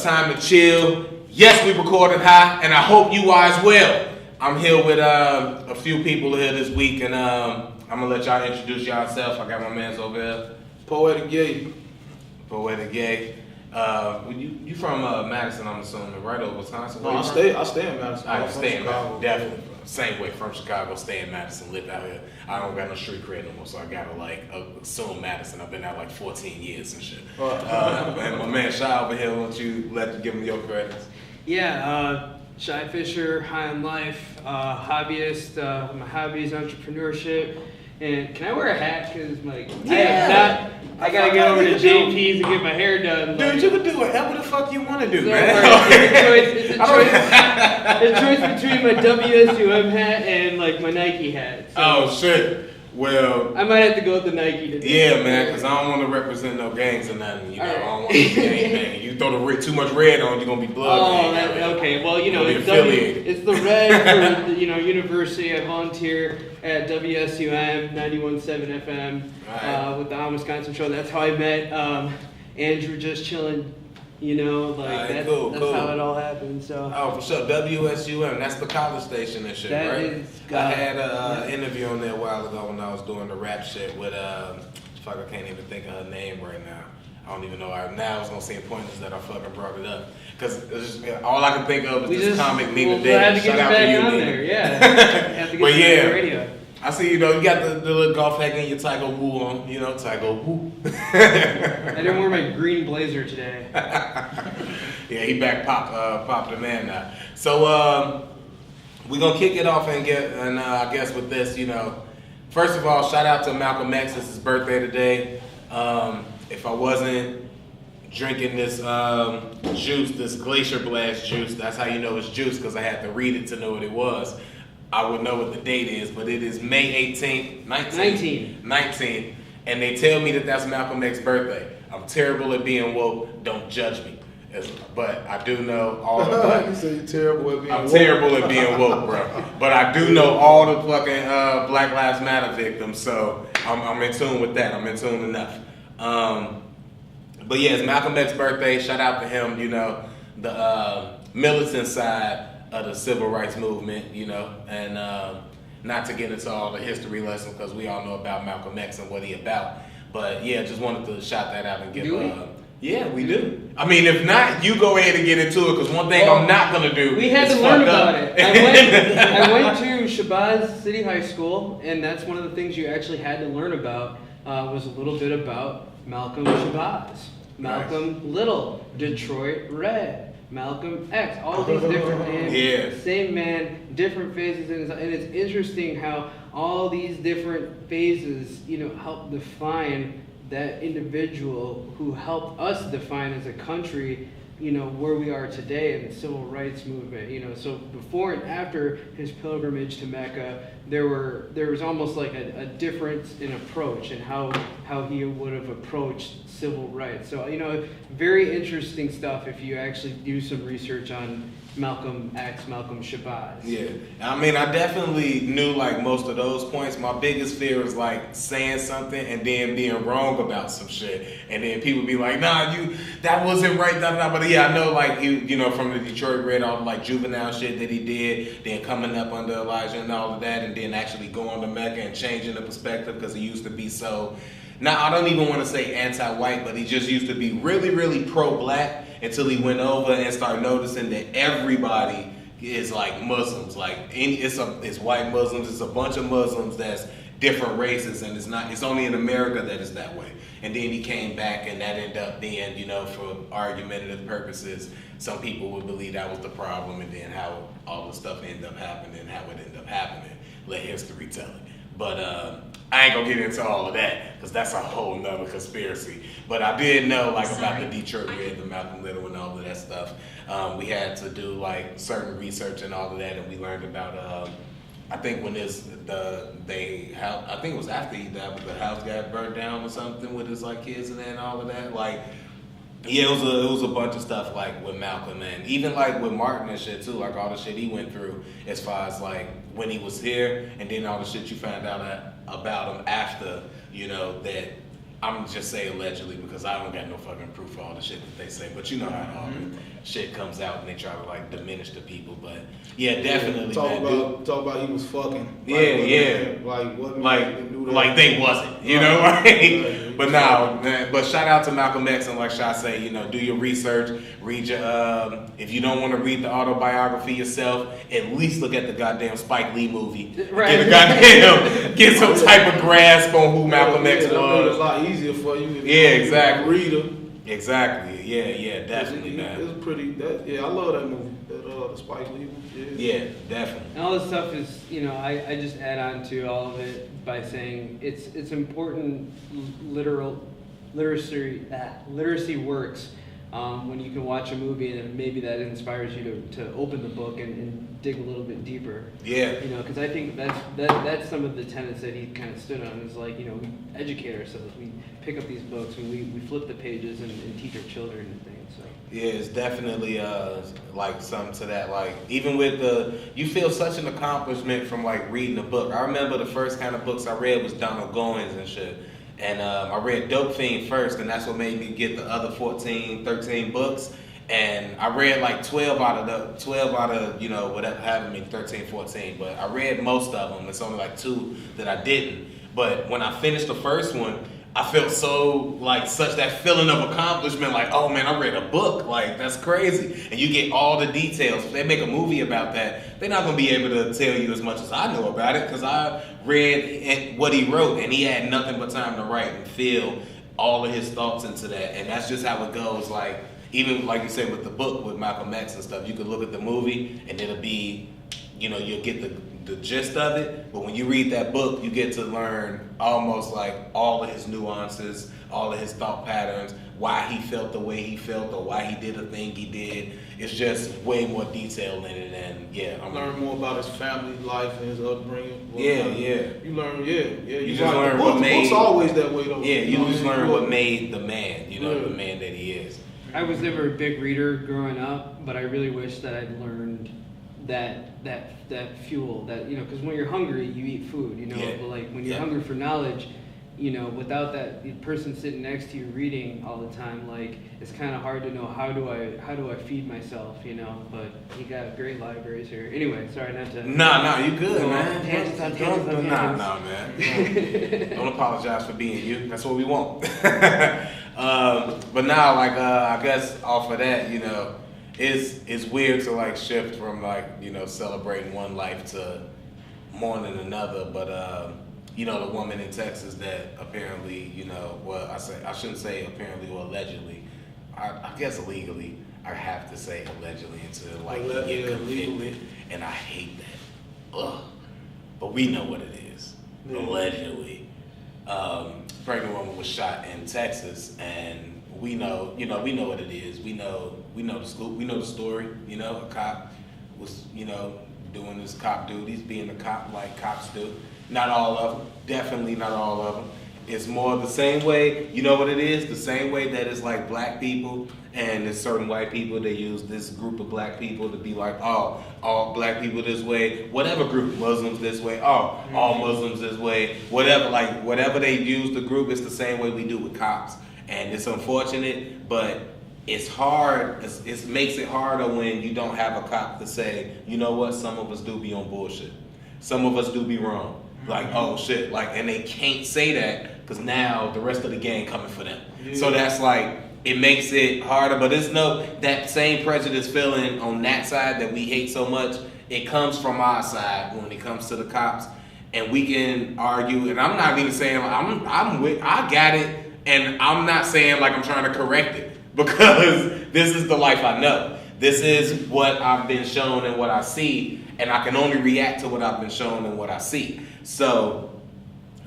Time to chill. Yes, we recorded high, and I hope you are as well. I'm here with a few people here this week, and I'm gonna let y'all introduce yourself. I got my mans over here. Poetic gay. Poetic gay. You from Madison, I'm assuming, right? Or Wisconsin? No, I stay in Madison. I stay in Madison, definitely. Same way, from Chicago, stay in Madison, live out here. I don't got no street cred no more, so I gotta assume Madison. I've been out like 14 years and shit. And my man Shia over here, why don't you give him your credits? Yeah, Shy Fisher, high on life, hobbyist. My hobby is entrepreneurship. And can I wear a hat? Because I gotta get over to JP's and get my hair done. Dude, you can do whatever the fuck you want to do, man. It's a choice between my WSUM hat and like my Nike hat. So oh shit. Well, I might have to go with the Nike today. Yeah, man, because I don't want to represent no gangs or nothing. You know, I don't want to be gang banging. You throw too much red on, you're gonna be blood. Oh, okay. Well, you know, it's the red for university. I volunteer at WSUM 91.7 FM with the Wisconsin show. That's how I met Andrew Just-Chillin. You know, that's cool. How it all happened. So. Oh, for sure. WSUM, that's the college station and shit, right? I had an interview on there a while ago when I was doing the rap shit with fuck, I can't even think of her name right now. I don't even know. Now I was gonna say pointers that I fucking brought it up because all I can think of is this comic Nina Davis. Shout out to you, Nina. There, yeah. Have to get on the radio. I see, you got the little golf hat and your Tiger Woo on, Tiger Woo. I didn't wear my green blazer today. Yeah, he back popped the man now. So we're gonna kick it off and I guess with this, first of all, shout out to Malcolm X. It's his birthday today. If I wasn't drinking this juice, this Glacier Blast juice, that's how you know it's juice because I had to read it to know what it was. I would know what the date is, but it is May 18th, 19th, and they tell me that that's Malcolm X's birthday. I'm terrible at being woke. Don't judge me, but I do know all the. You say you're terrible at being woke. I'm terrible at being woke, bro. But I do know all the fucking Black Lives Matter victims, so I'm in tune with that. I'm in tune enough. But yeah, it's Malcolm X's birthday. Shout out to him. The militant side of the civil rights movement, and not to get into all the history lessons because we all know about Malcolm X and what he about. But yeah, just wanted to shout that out and give. Yeah, we do. I mean, if not, you go ahead and get into it because one thing I'm not gonna do. We had to learn about it. I went to Shabazz City High School, and that's one of the things you actually had to learn about was a little bit about Malcolm Shabazz, Malcolm Little, Detroit Red. Malcolm X, all these different names, same man, different phases, and it's interesting how all these different phases, help define that individual who helped us define as a country, where we are today in the civil rights movement. So before and after his pilgrimage to Mecca, there was almost like a difference in approach and how he would have approached civil rights. So very interesting stuff if you actually do some research on Malcolm X, Malcolm Shabazz. Yeah, I mean, I definitely knew most of those points. My biggest fear is saying something and then being wrong about some shit, and then people be like, "Nah, that wasn't right." But yeah, I know he, from the Detroit Red, all the juvenile shit that he did, then coming up under Elijah and all of that, and then actually going to Mecca and changing the perspective because he used to be so. Now, I don't even want to say anti-white, but he just used to be really, really pro-black until he went over and started noticing that everybody is Muslims. It's white Muslims, it's a bunch of Muslims that's different races, and it's only in America that it's that way. And then he came back, and that ended up being, for argumentative purposes, some people would believe that was the problem, and then how all the stuff ended up happening, how it ended up happening. Let history tell it. But I ain't gonna get into all of that because that's a whole nother conspiracy. But I did know about the Detroit Red, the Malcolm Little, and all of that stuff. We had to do certain research and all of that, and we learned about. I think when I think it was after he died, but the house got burned down or something with his kids and all of that. Yeah, it was a bunch of stuff with Malcolm and even with Martin and shit too, all the shit he went through as far as when he was here and then all the shit you found out about him after, that I'm just saying allegedly because I don't got no fucking proof for all the shit that they say. But you know how all the shit comes out and they try to like diminish the people. But yeah, definitely. Talk about he was fucking. Like, what like they wasn't, you know, right? But now, but shout out to Malcolm X and like Shia say, you know, do your research, read your, if you don't want to read the autobiography yourself, at least look at the goddamn Spike Lee movie. Right. Get some type of grasp on who Malcolm X was. It's a lot easier for you if you exactly. Read him. Exactly. Yeah, definitely, man. It's pretty. I love that movie. The Spike Lee movie. Yeah, definitely. And all this stuff is, you know, I just add on to all of it by saying it's important literacy works when you can watch a movie and maybe that inspires you to open the book and dig a little bit deeper. Yeah. You know, because I think that's some of the tenets that he kind of stood on is like, you know, we educate ourselves, we pick up these books and we flip the pages and teach our children and things. So. Yeah, it's definitely like something to that. Like even with you feel such an accomplishment from like reading a book. I remember the first kind of books I read was Donald Goins and shit. And I read Dope Fiend first, and that's what made me get the other 14, 13 books. And I read like 12 out of, you know, whatever happened to me, 13, 14. But I read most of them. It's only like 2 that I didn't. But when I finished the first one, I felt so, like, such that feeling of accomplishment, like, oh man, I read a book, like, that's crazy. And you get all the details. If they make a movie about that, they're not going to be able to tell you as much as I know about it, because I read what he wrote, and he had nothing but time to write and feel all of his thoughts into that. And that's just how it goes, like, even like you said with the book, with Malcolm X and stuff, you could look at the movie, and it'll be, you know, you'll get the gist of it, but when you read that book, you get to learn almost like all of his nuances, all of his thought patterns, why he felt the way he felt, or why he did the thing he did. It's just way more detail in it, and I'm learn more about his family life and his upbringing. You learn, You just learn what made. Books always that way though. Yeah, you just learn what made the man. You know, the man that he is. I was never a big reader growing up, but I really wish that I'd learned that fuel, that, you know, because when you're hungry, you eat food, you know, but like when you're hungry for knowledge, you know, without that person sitting next to you reading all the time, like, it's kind of hard to know how do I feed myself, you know, but you got great libraries here. Anyway, sorry not to... No, you good, man. Nah, man. Don't apologize for being you. That's what we want. But now, like, I guess off of that, you know, it's weird to like shift from like, you know, celebrating one life to mourning another. But you know, the woman in Texas that apparently, you know, well, I shouldn't say apparently or allegedly. I guess legally, I have to say allegedly until like you get convicted, and I hate that. Ugh. But we know what it is. Allegedly, pregnant woman was shot in Texas, and we know what it is. We know the scoop. We know the story. You know, a cop was, you know, doing his cop duties, being a cop like cops do. Not all of them. Definitely not all of them. It's more the same way. You know what it is? The same way that it's like black people and there's certain white people. They use this group of black people to be like, oh, all black people this way. Whatever group, Muslims this way. Oh, all Muslims this way. Whatever, like whatever they use the group, it's the same way we do with cops. And it's unfortunate, but it's hard. It makes it harder when you don't have a cop to say, you know what, some of us do be on bullshit. Some of us do be wrong. Like, oh shit, like, and they can't say that because now the rest of the gang coming for them. Yeah. So that's like, it makes it harder, but it's that same prejudice feeling on that side that we hate so much, it comes from our side when it comes to the cops. And we can argue, and I'm not even saying, I got it. And I'm not saying like I'm trying to correct it, because this is the life I know. This is what I've been shown and what I see, and I can only react to what I've been shown and what I see. So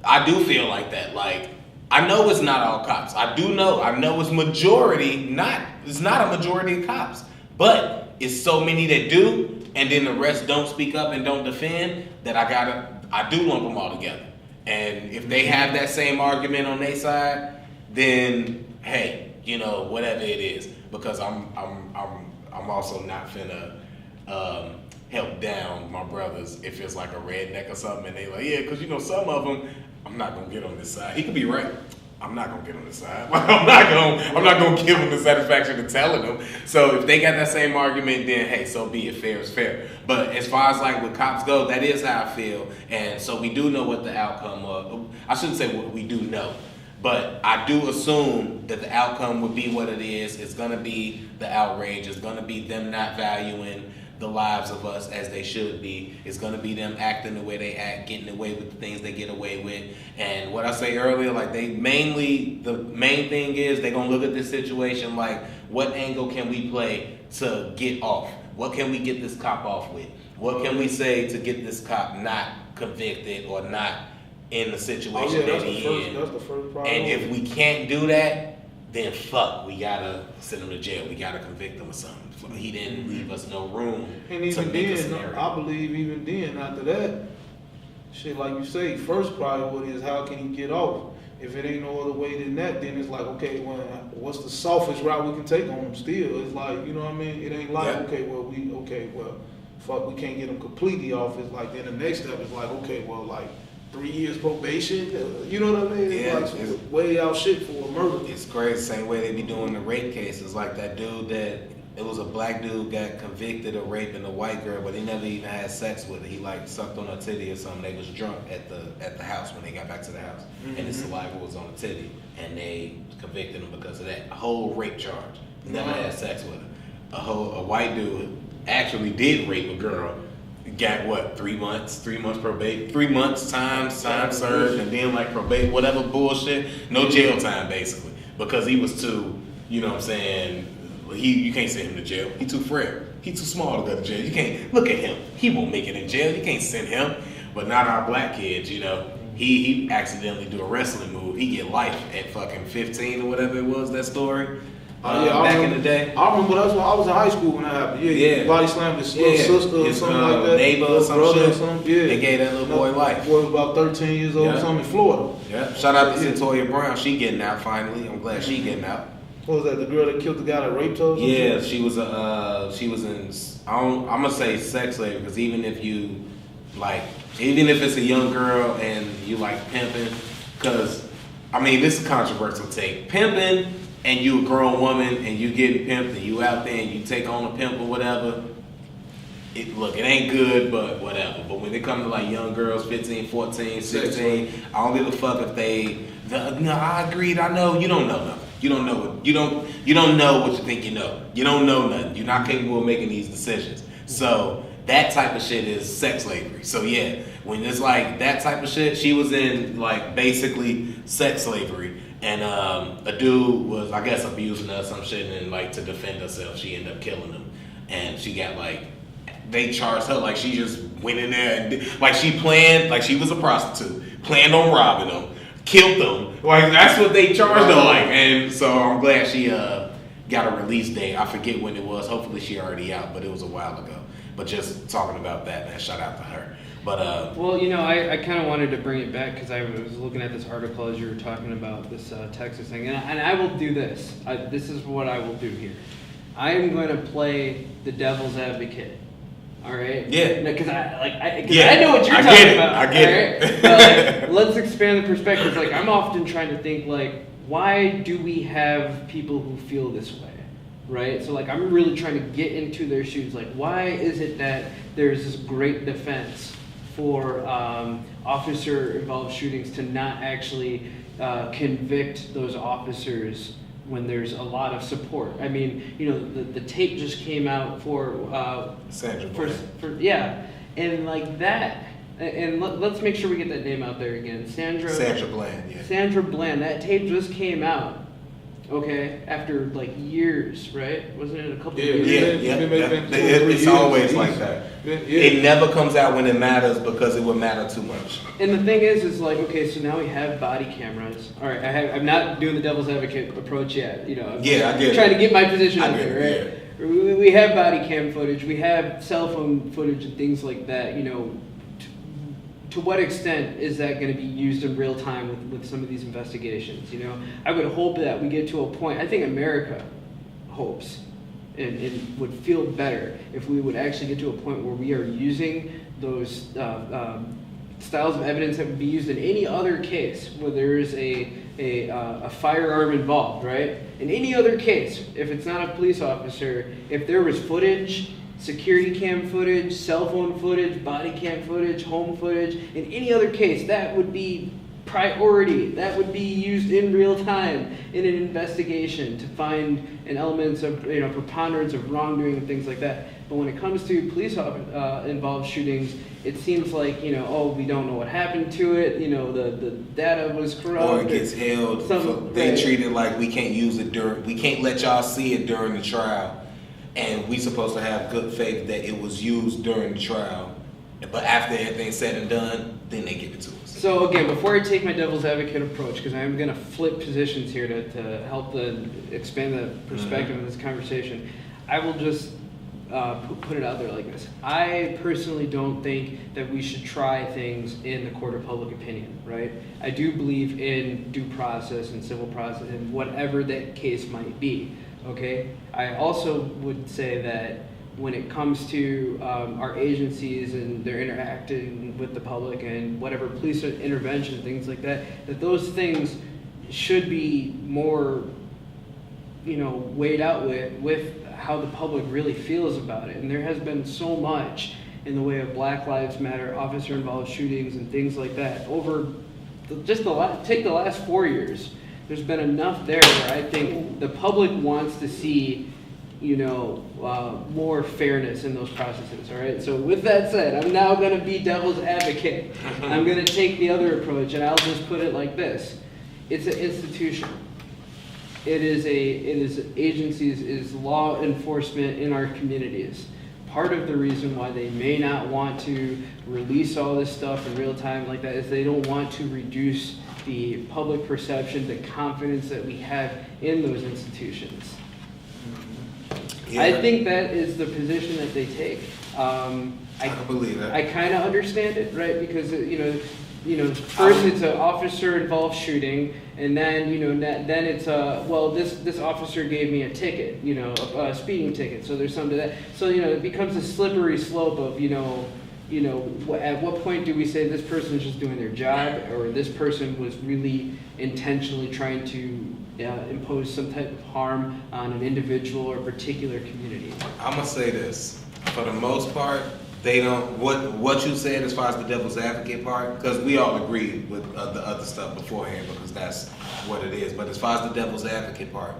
I do feel like that. Like, I know it's not all cops. I know it's majority, it's not a majority of cops, but it's so many that do, and then the rest don't speak up and don't defend, that I do lump them all together. And if they have that same argument on their side, then hey, you know, whatever it is, because I'm also not finna help down my brothers if it's like a redneck or something, and they like, yeah, because you know some of them, I'm not gonna get on this side. He could be right. I'm not gonna get on the side. I'm not gonna give them the satisfaction of telling them. So if they got that same argument, then hey, so be it. Fair is fair. But as far as like with cops go, that is how I feel. And so we do know what the outcome of. I shouldn't say what we do know, but I do assume that the outcome would be what it is. It's gonna be the outrage. It's gonna be them not valuing the lives of us as they should be. It's going to be them acting the way they act, getting away with the things they get away with. And what I say earlier, like the main thing is they're going to look at this situation like, what angle can we play to get off? What can we get this cop off with? What can we say to get this cop not convicted or not in the situation that he in? That's the first problem. And if we can't do that, then fuck, we gotta send him to jail. We gotta convict him or something. He didn't leave us no room and even to make a then, scenario. I believe even then, after that, shit, like you say, first priority is how can he get off? If it ain't no other way than that, then it's like, okay, well, what's the softest route we can take on him still? It's like, you know what I mean? It ain't like, fuck, we can't get him completely off. It's like, then the next step is like, okay, well, like, 3 years probation, you know what I mean? It's way out shit for a murder. It's crazy, same way they be doing the rape cases. Like that dude it was a black dude got convicted of raping a white girl, but he never even had sex with her. He like sucked on her titty or something. They was drunk at the house when they got back to the house, and his saliva was on the titty, and they convicted him because of that. A whole rape charge. Never had sex with her. A white dude actually did rape a girl. Got what, 3 months? 3 months probation, 3 months time served, and then like probation, whatever bullshit, no jail time basically, because he was too, you know what I'm saying, you can't send him to jail. He too frail. He too small to go to jail. You can't, look at him. He won't make it in jail. You can't send him. But not our black kids, you know. He accidentally do a wrestling move. He get life at fucking 15 or whatever it was, that story. Back in the day. I remember that's when I was in high school when that happened. Yeah. Body slammed his little sister or something like that. Neighbor or some brother shit. Or something. Yeah. They gave that little boy life. Boy was about 13 years old or something in Florida. Yeah. Shout out to Toya Brown. She getting out finally. I'm glad she getting out. What was that? The girl that killed the guy that raped her? Yeah, she was in. I'm gonna say sex slavery because even if it's a young girl and you like pimping, because I mean this is a controversial take. Pimping and you a grown woman and you getting pimped and you out there and you take on a pimp or whatever. It ain't good, but whatever. But when it comes to like young girls, 15, 14, 16, I don't give a fuck if they. No, I agreed. I know you don't know nothing. You don't know what you think you know. You don't know nothing. You're not capable of making these decisions. So that type of shit is sex slavery. So yeah, when it's like that type of shit, she was in like basically sex slavery, and a dude was I guess abusing her or some shit, and like to defend herself, she ended up killing him, and she got like they charged her like she just went in there and like she planned like she was a prostitute, planned on robbing them. Killed them. Like that's what they charged her like. And so I'm glad she got a release date. I forget when it was. Hopefully she already out, but it was a while ago. But just talking about that, man, shout out to her. But well, you know, I kind of wanted to bring it back because I was looking at this article as you were talking about this Texas thing, and I will do this. This is what I will do here. I am going to play the devil's advocate. All right. Yeah. Because I know what you're talking about. I get it. But, like, let's expand the perspective. Like I'm often trying to think like, why do we have people who feel this way, right? So like I'm really trying to get into their shoes. Like why is it that there's this great defense for officer-involved shootings to not actually convict those officers when there's a lot of support? I mean, you know, the tape just came out for Sandra yeah, and like that, and let's make sure we get that name out there again. Sandra Bland, yeah. Sandra Bland. That tape just came out. Okay, after like years, right? Wasn't it a couple of years? Yeah. It's always like that. Yeah. It never comes out when it matters because it would matter too much. And the thing is like, okay, so now we have body cameras. All right, I'm not doing the devil's advocate approach yet. You know, I'm trying to get my position out there, right? Yeah. We have body cam footage, we have cell phone footage and things like that. You know, to what extent is that going to be used in real time with some of these investigations? You know, I would hope that we get to a point. I think America hopes and would feel better if we would actually get to a point where we are using those styles of evidence that would be used in any other case where there is a a firearm involved, right? In any other case, if it's not a police officer, if there was footage, security cam footage, cell phone footage, body cam footage, home footage, in any other case, that would be priority. That would be used in real time in an investigation to find an elements of, preponderance of wrongdoing and things like that. But when it comes to police involved shootings, it seems like, we don't know what happened to it, the data was corrupt. Or it gets held, they treat it like we can't use it we can't let y'all see it during the trial. And we supposed to have good faith that it was used during the trial. But after everything's said and done, then they give it to us. So again, before I take my devil's advocate approach, because I am going to flip positions here to help expand the perspective of this conversation, I will just put it out there like this. I personally don't think that we should try things in the court of public opinion, right? I do believe in due process and civil process and whatever that case might be, okay? I also would say that when it comes to our agencies and they're interacting with the public and whatever police intervention, things like that, that those things should be more, weighed out with how the public really feels about it. And there has been so much in the way of Black Lives Matter, officer-involved shootings and things like that over take the last 4 years. There's been enough there where I think the public wants to see more fairness in those processes, all right? So with that said, I'm now going to be devil's advocate. I'm going to take the other approach, and I'll just put it like this. It's an institution. It is agencies, is law enforcement in our communities. Part of the reason why they may not want to release all this stuff in real time like that is they don't want to reduce the public perception, the confidence that we have in those institutions. Yeah. I think that is the position that they take. I can believe that. I kind of understand it, right? Because first it's an officer-involved shooting, and then then it's this officer gave me a ticket, a speeding ticket. So there's some to that. So it becomes a slippery slope of at what point do we say this person is just doing their job, or this person was really intentionally trying to impose some type of harm on an individual or particular community? I'm gonna say this: for the most part, they don't. What you said as far as the devil's advocate part, because we all agree with the other stuff beforehand, because that's what it is. But as far as the devil's advocate part,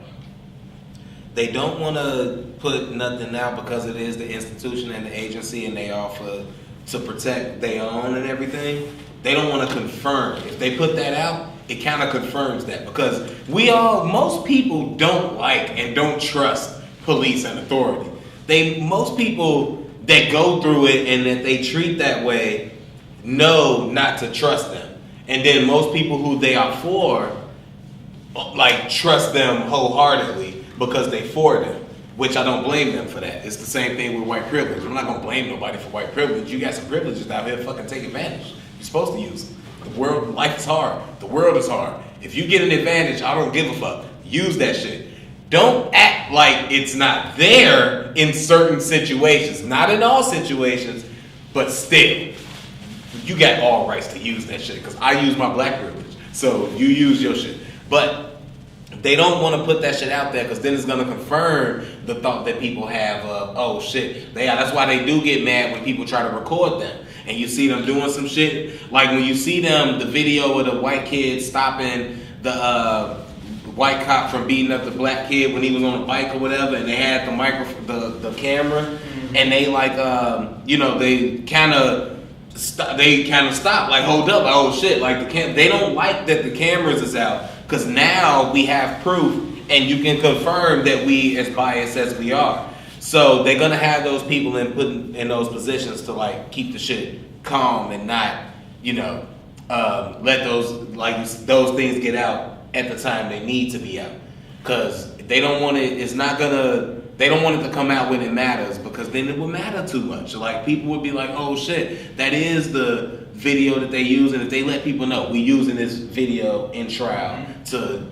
they don't want to put nothing out because it is the institution and the agency, and they offer to protect their own and everything. They don't want to confirm. If they put that out, it kind of confirms that, because most people don't like and don't trust police and authority. Most people that go through it and that they treat that way know not to trust them. And then most people who they are for, trust them wholeheartedly because they for them, which I don't blame them for that. It's the same thing with white privilege. I'm not going to blame nobody for white privilege. You got some privileges out here, fucking take advantage. You're supposed to use them. Life is hard. The world is hard. If you get an advantage, I don't give a fuck. Use that shit. Don't act like it's not there in certain situations. Not in all situations, but still. You got all rights to use that shit, because I use my black privilege. So you use your shit. But they don't want to put that shit out there, because then it's going to confirm the thought that people have of, oh shit. That's why they do get mad when people try to record them. And you see them doing some shit. Like when you see the video of the white kid stopping the white cop from beating up the black kid when he was on a bike or whatever, and they had the microphone, the camera, and they they kind of stop, like hold up, like, oh shit, like they don't like that the cameras is out, because now we have proof and you can confirm that we as biased as we are. So they're gonna have those people put in those positions to keep the shit calm and not, let those things get out at the time they need to be out, because they don't want it. They don't want it to come out when it matters, because then it will matter too much. People would be like, oh shit, that is the video that they use, and if they let people know we using this video in trial to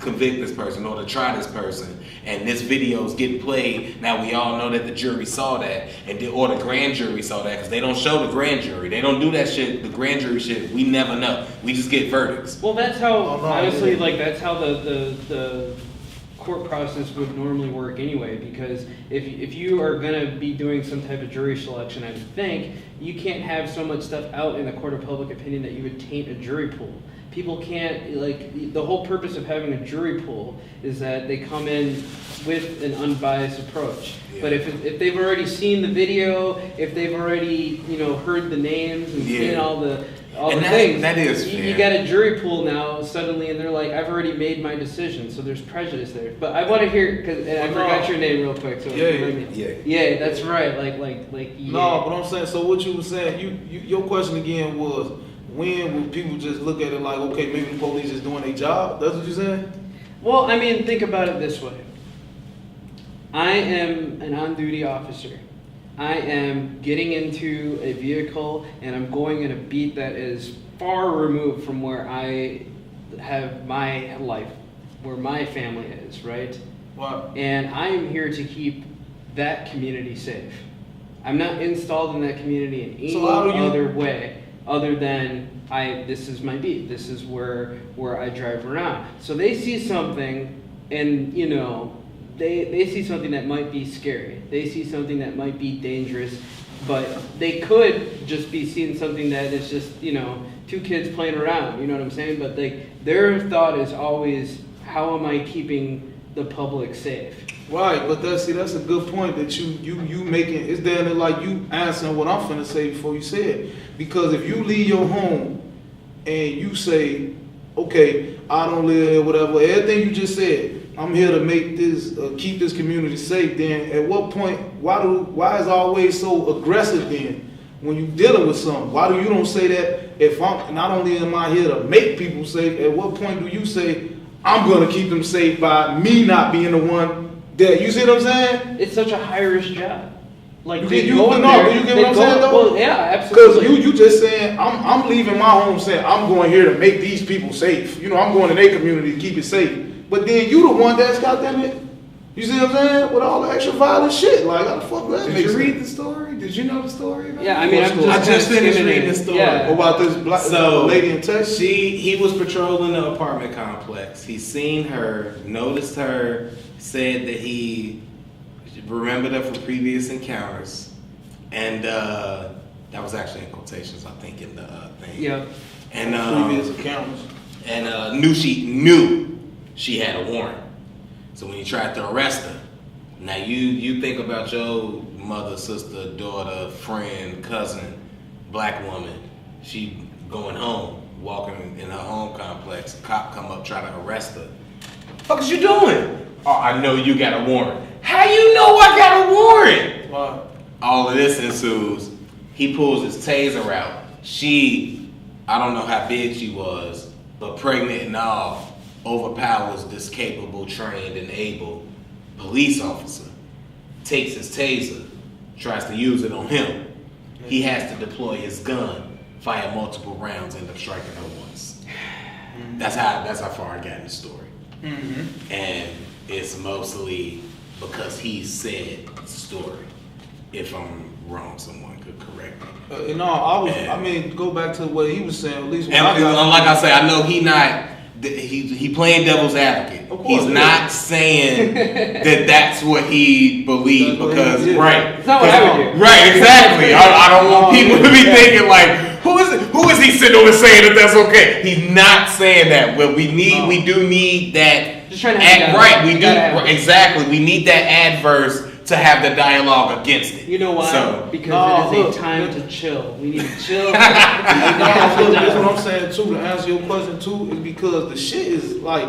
convict this person or to try this person, and this video is getting played. Now we all know that the jury saw that, or the grand jury saw that, because they don't show the grand jury. They don't do that shit. The grand jury shit, we never know. We just get verdicts. Well, that's how honestly, like that's how the court process would normally work anyway, because if you are going to be doing some type of jury selection, I think you can't have so much stuff out in the court of public opinion that you would taint a jury pool. People can't, like, the whole purpose of having a jury pool is that they come in with an unbiased approach. Yeah. But if they've already seen the video, if they've already, heard the names and seen all the things, that is you got a jury pool now suddenly, and they're like, I've already made my decision, so there's prejudice there. But I want to hear, I forgot your name real quick. So yeah, that's right. Like. No, but I'm saying. So what you were saying, your question again was, when will people just look at it like, okay, maybe the police is doing their job? That's what you're saying? Well, I mean, think about it this way. I am an on-duty officer. I am getting into a vehicle and I'm going in a beat that is far removed from where I have my life, where my family is, right? Wow. And I am here to keep that community safe. I'm not installed in that community in any other way other than this is my beat. This is where I drive around. So they see something and, they see something that might be scary. They see something that might be dangerous, but they could just be seeing something that is just, two kids playing around, you know what I'm saying? But their thought is always, how am I keeping the public safe? Right, but that's a good point that you making. It's damn like you answering what I'm finna say before you say it. Because if you leave your home and you say, okay, I don't live here, whatever, everything you just said, I'm here to make this, keep this community safe. Then at what point, why is it always so aggressive then when you dealing with something? Why do you don't say that if I'm not only am I here to make people safe, at what point do you say I'm gonna keep them safe by me not being the one that, you see what I'm saying? It's such a high risk job. Like you get what I'm saying though? Well, yeah, absolutely. Because you just saying I'm leaving my home saying I'm going here to make these people safe. I'm going to their community to keep it safe. But then you the one that's goddamn it. You see what I'm saying? With all the extra violent shit. Like, how the fuck that Did you read the story? Did you know the story? Yeah, I mean, I just finished reading the story. Yeah. About this black lady in Texas? He was patrolling the apartment complex. He seen her, noticed her, said that he remembered her from previous encounters. And that was actually in quotations, I think, in the thing. Yeah. And previous encounters. And knew she had a warrant. So when he tried to arrest her, now you think about your mother, sister, daughter, friend, cousin, black woman, she going home, walking in her home complex, a cop come up, try to arrest her. What the fuck is you doing? Oh, I know you got a warrant. How you know I got a warrant? Wow. All of this ensues. He pulls his taser out. I don't know how big she was, but pregnant and all, overpowers this capable, trained, and able police officer, takes his taser, tries to use it on him. He has to deploy his gun, fire multiple rounds, end up striking her once. That's how far I got in the story. Mm-hmm. And it's mostly because he said the story. If I'm wrong, someone could correct me. Go back to what he was saying, at least. Like I say, I know he playing devil's advocate. He's not saying that that's what he believed because right. It's not what I would do. Right, exactly. I don't want people to be thinking like, who is he sitting over saying that that's okay? He's not saying that. But we do need that. Just trying to have right. We do exactly. We need that adverse to have the dialogue against it. You know why? Because it is a time to chill. We need to chill. That's what I'm saying too. To answer your question too, is because the shit is like,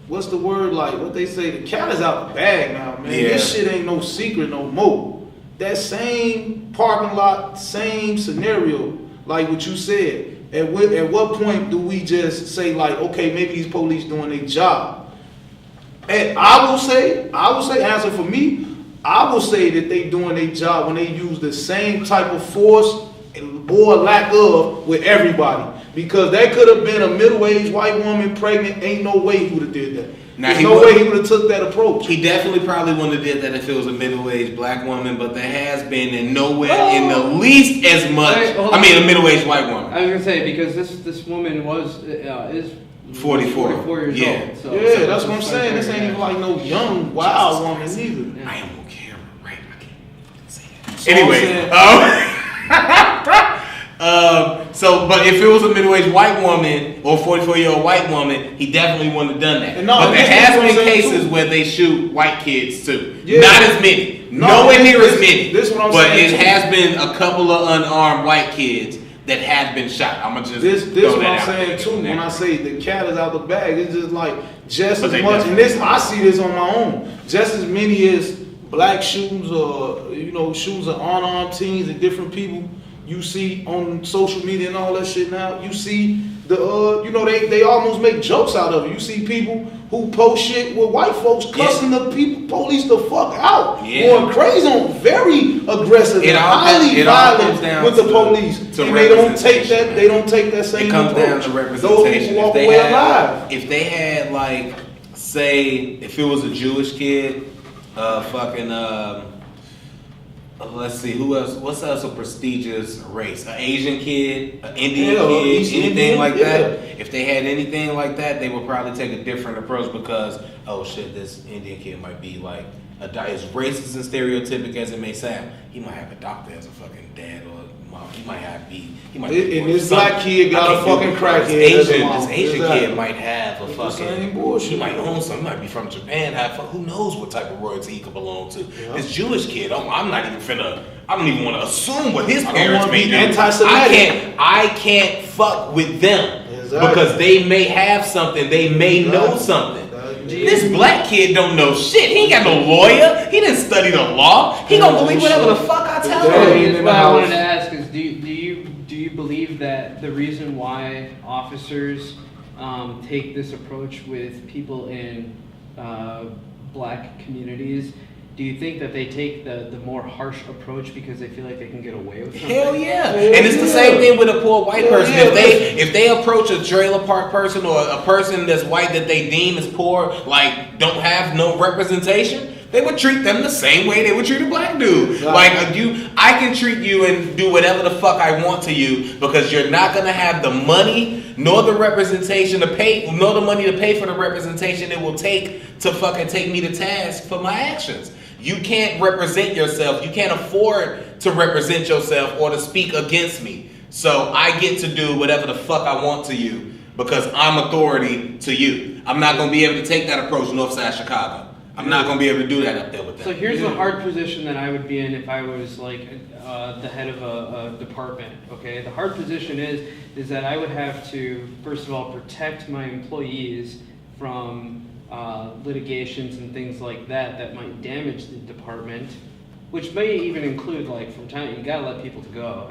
what's the word? Like what they say, the cat is out the bag now, man. Yeah. This shit ain't no secret no more. That same parking lot, same scenario, like what you said. At what point do we just say like, okay, maybe these police doing their job? And I will say, answer for me. I will say that they doing their job when they use the same type of force or lack of with everybody. Because that could have been a middle-aged white woman pregnant. Ain't no way who would have did that. Now, There's no way he would have took that approach. He definitely probably wouldn't have did that if it was a middle-aged black woman, but there has been in nowhere in the least as much. A middle-aged white woman. I was gonna say because this woman is 44 years old. So, yeah, that's what I'm saying. This ain't even like no young wild woman either. Yeah. I am on camera, right? I can't say that. Anyway, but if it was a middle-aged white woman or 44-year-old white woman, he definitely wouldn't have done that. But there has been cases where they shoot white kids too. Yeah. Not as many. Nowhere near as many. But it has been a couple of unarmed white kids that have been shot. I'm gonna just this what I'm saying too. When I say the cat is out the bag, it's just like just as much. And this I see this on my own. Just as many as black shootings or shootings of unarmed teens and different people you see on social media and all that shit now. You see the they almost make jokes out of it. You see people who post shit with white folks cussing the police the fuck out, going crazy on very aggressive and highly violent with the police. And they don't take that. They don't take that same approach. It comes down to representation. Those people walk away alive. If they had say if it was a Jewish kid, let's see, who else? What's else a prestigious race? An Asian kid, an Indian kid, anything like that. If they had anything like that, they would probably take a different approach because, oh shit, this Indian kid might be like as racist and stereotypic as it may sound. He might have a doctor as a fucking dad or mom. He might and this black kid got a fucking crackhead. This Asian kid might have a fucking bullshit. He might own something. He might be from Japan. Who knows what type of royalty he could belong to? Yeah. This Jewish kid, I don't even want to assume what his parents may do. I can't fuck with them because they may have something. They may know something. This black kid don't know shit. He ain't got no lawyer. He didn't study the law. He gonna believe whatever the fuck I tell him. What I wanted to ask is, do you believe that the reason why officers take this approach with people in black communities? Do you think that they take the more harsh approach because they feel like they can get away with something? Hell yeah. And it's the same thing with a poor white person. If they approach a trailer park person or a person that's white that they deem as poor, don't have no representation, they would treat them the same way they would treat a black dude. I can treat you and do whatever the fuck I want to you because you're not gonna have the money nor the representation to pay, nor the money to pay for the representation it will take to fucking take me to task for my actions. You can't represent yourself. You can't afford to represent yourself or to speak against me. So I get to do whatever the fuck I want to you because I'm authority to you. I'm not going to be able to take that approach Northside Chicago. I'm not going to be able to do that up there with them. So here's the hard position that I would be in if I was the head of a department. Okay, the hard position is that I would have to, first of all, protect my employees from litigations and things like that might damage the department, which may even include from time you gotta let people go.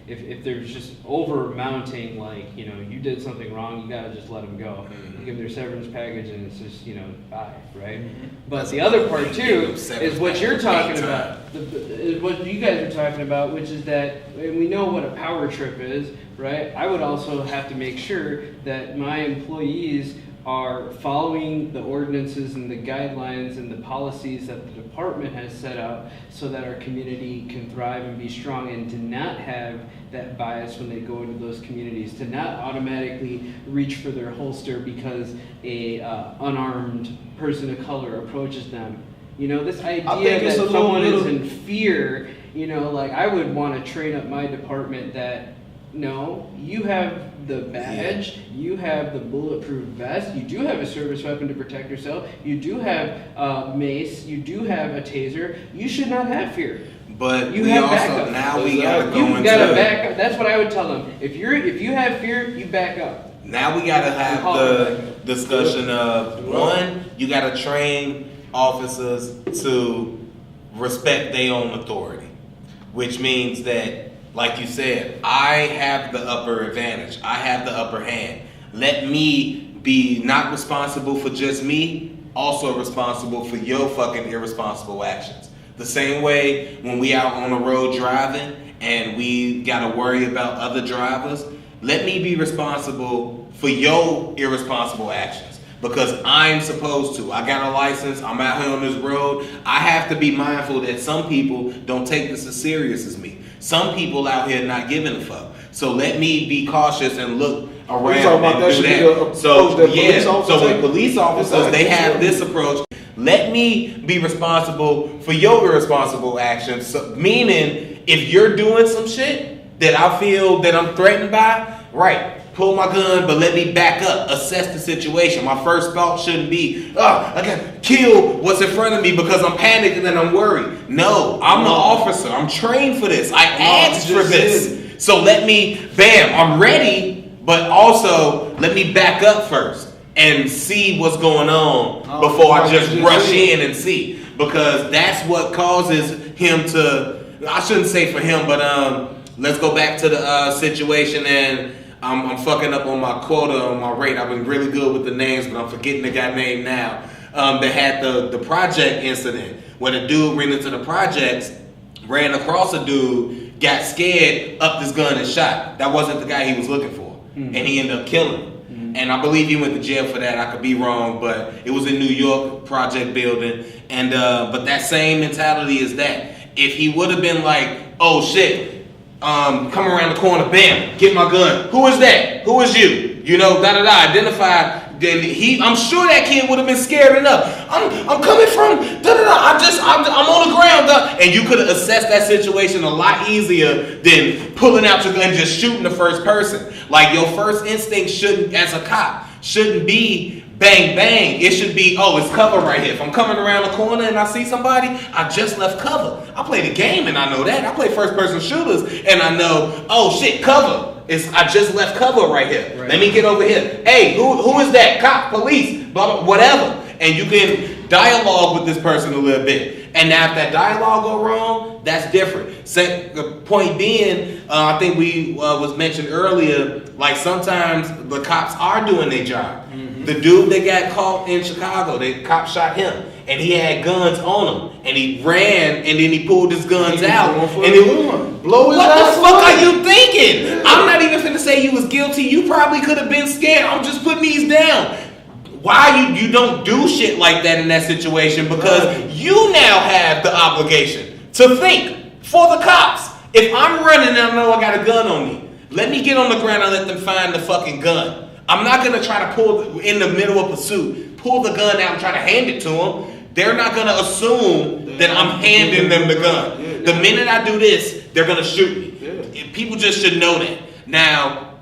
If there's just over mounting, you did something wrong, you gotta just let them go. You give them their severance package and it's just bye, right? But the other part too is what you're talking about, is what you guys are talking about, which is that, and we know what a power trip is, right? I would also have to make sure that my employees are following the ordinances and the guidelines and the policies that the department has set out so that our community can thrive and be strong, and to not have that bias when they go into those communities, to not automatically reach for their holster because a unarmed person of color approaches them. This idea that someone is in fear, I would want to train up my department that no, you have the badge, you have the bulletproof vest, you do have a service weapon to protect yourself, you do have a mace, you do have a taser, you should not have fear. But you have backup. Now we gotta go into back up. That's what I would tell them. If you have fear, you back up. Now we gotta have the discussion of one, you gotta train officers to respect their own authority, which means that, like you said, I have the upper advantage. I have the upper hand. Let me be not responsible for just me, also responsible for your fucking irresponsible actions. The same way when we out on the road driving and we gotta worry about other drivers, let me be responsible for your irresponsible actions. because I'm supposed to. I got a license. I'm out here on this road. I have to be mindful that some people don't take this as serious as me. Some people out here not giving a fuck. So let me be cautious and look around and do that. So with police officers, they have this approach. Let me be responsible for your irresponsible actions. So, meaning, if you're doing some shit that I feel that I'm threatened by, right, pull my gun, but let me back up, assess the situation. My first thought shouldn't be, I gotta kill what's in front of me because I'm panicked and I'm worried. No, I'm the officer. I'm trained for this. I asked for this. So let me, bam, I'm ready, but also let me back up first and see what's going on before I just rush in and see. Because that's what causes him to, I shouldn't say for him, but let's go back to the situation, and I'm fucking up on my quota, on my rate. I've been really good with the names, but I'm forgetting the guy name now. That had the project incident where the dude ran into the projects, ran across a dude, got scared, upped his gun and shot. That wasn't the guy he was looking for. And he ended up killing him. And I believe he went to jail for that. I could be wrong, but it was in New York, project building. And but that same mentality is that. If he would have been like, oh shit, come around the corner, bam, get my gun. Who is that? Who is you? You know, identify. Then I'm sure that kid would have been scared enough. I'm coming from I'm on the ground. And you could have assessed that situation a lot easier than pulling out your gun and just shooting the first person. Like, your first instinct shouldn't, as a cop, shouldn't be bang bang. It should be, oh, it's cover right here. If I'm coming around the corner and I see somebody, I just left cover. I play the game and I know that. I play first person shooters and I know, oh shit, cover. I just left cover right here. Right. Let me get over here. Hey, who is that? Cop, police, blah, blah, whatever. And you can dialogue with this person a little bit. And now if that dialogue go wrong, that's different. The point being, I think we was mentioned earlier, like sometimes the cops are doing their job. Mm-hmm. The dude that got caught in Chicago, the cop shot him. And he had guns on him, and he ran, and then he pulled his guns out, and it was, blow his what the fuck are you thinking? Yeah. I'm not even finna say you was guilty. You probably could have been scared. I'm just putting these down. Why you don't do shit like that in that situation? Because you now have the obligation to think for the cops. If I'm running and I know I got a gun on me, let me get on the ground and let them find the fucking gun. I'm not gonna try to pull in the middle of pursuit, pull the gun out and try to hand it to them. They're not going to assume that I'm handing them the gun. Yeah. The minute I do this, they're going to shoot me. Yeah. People just should know that. Now,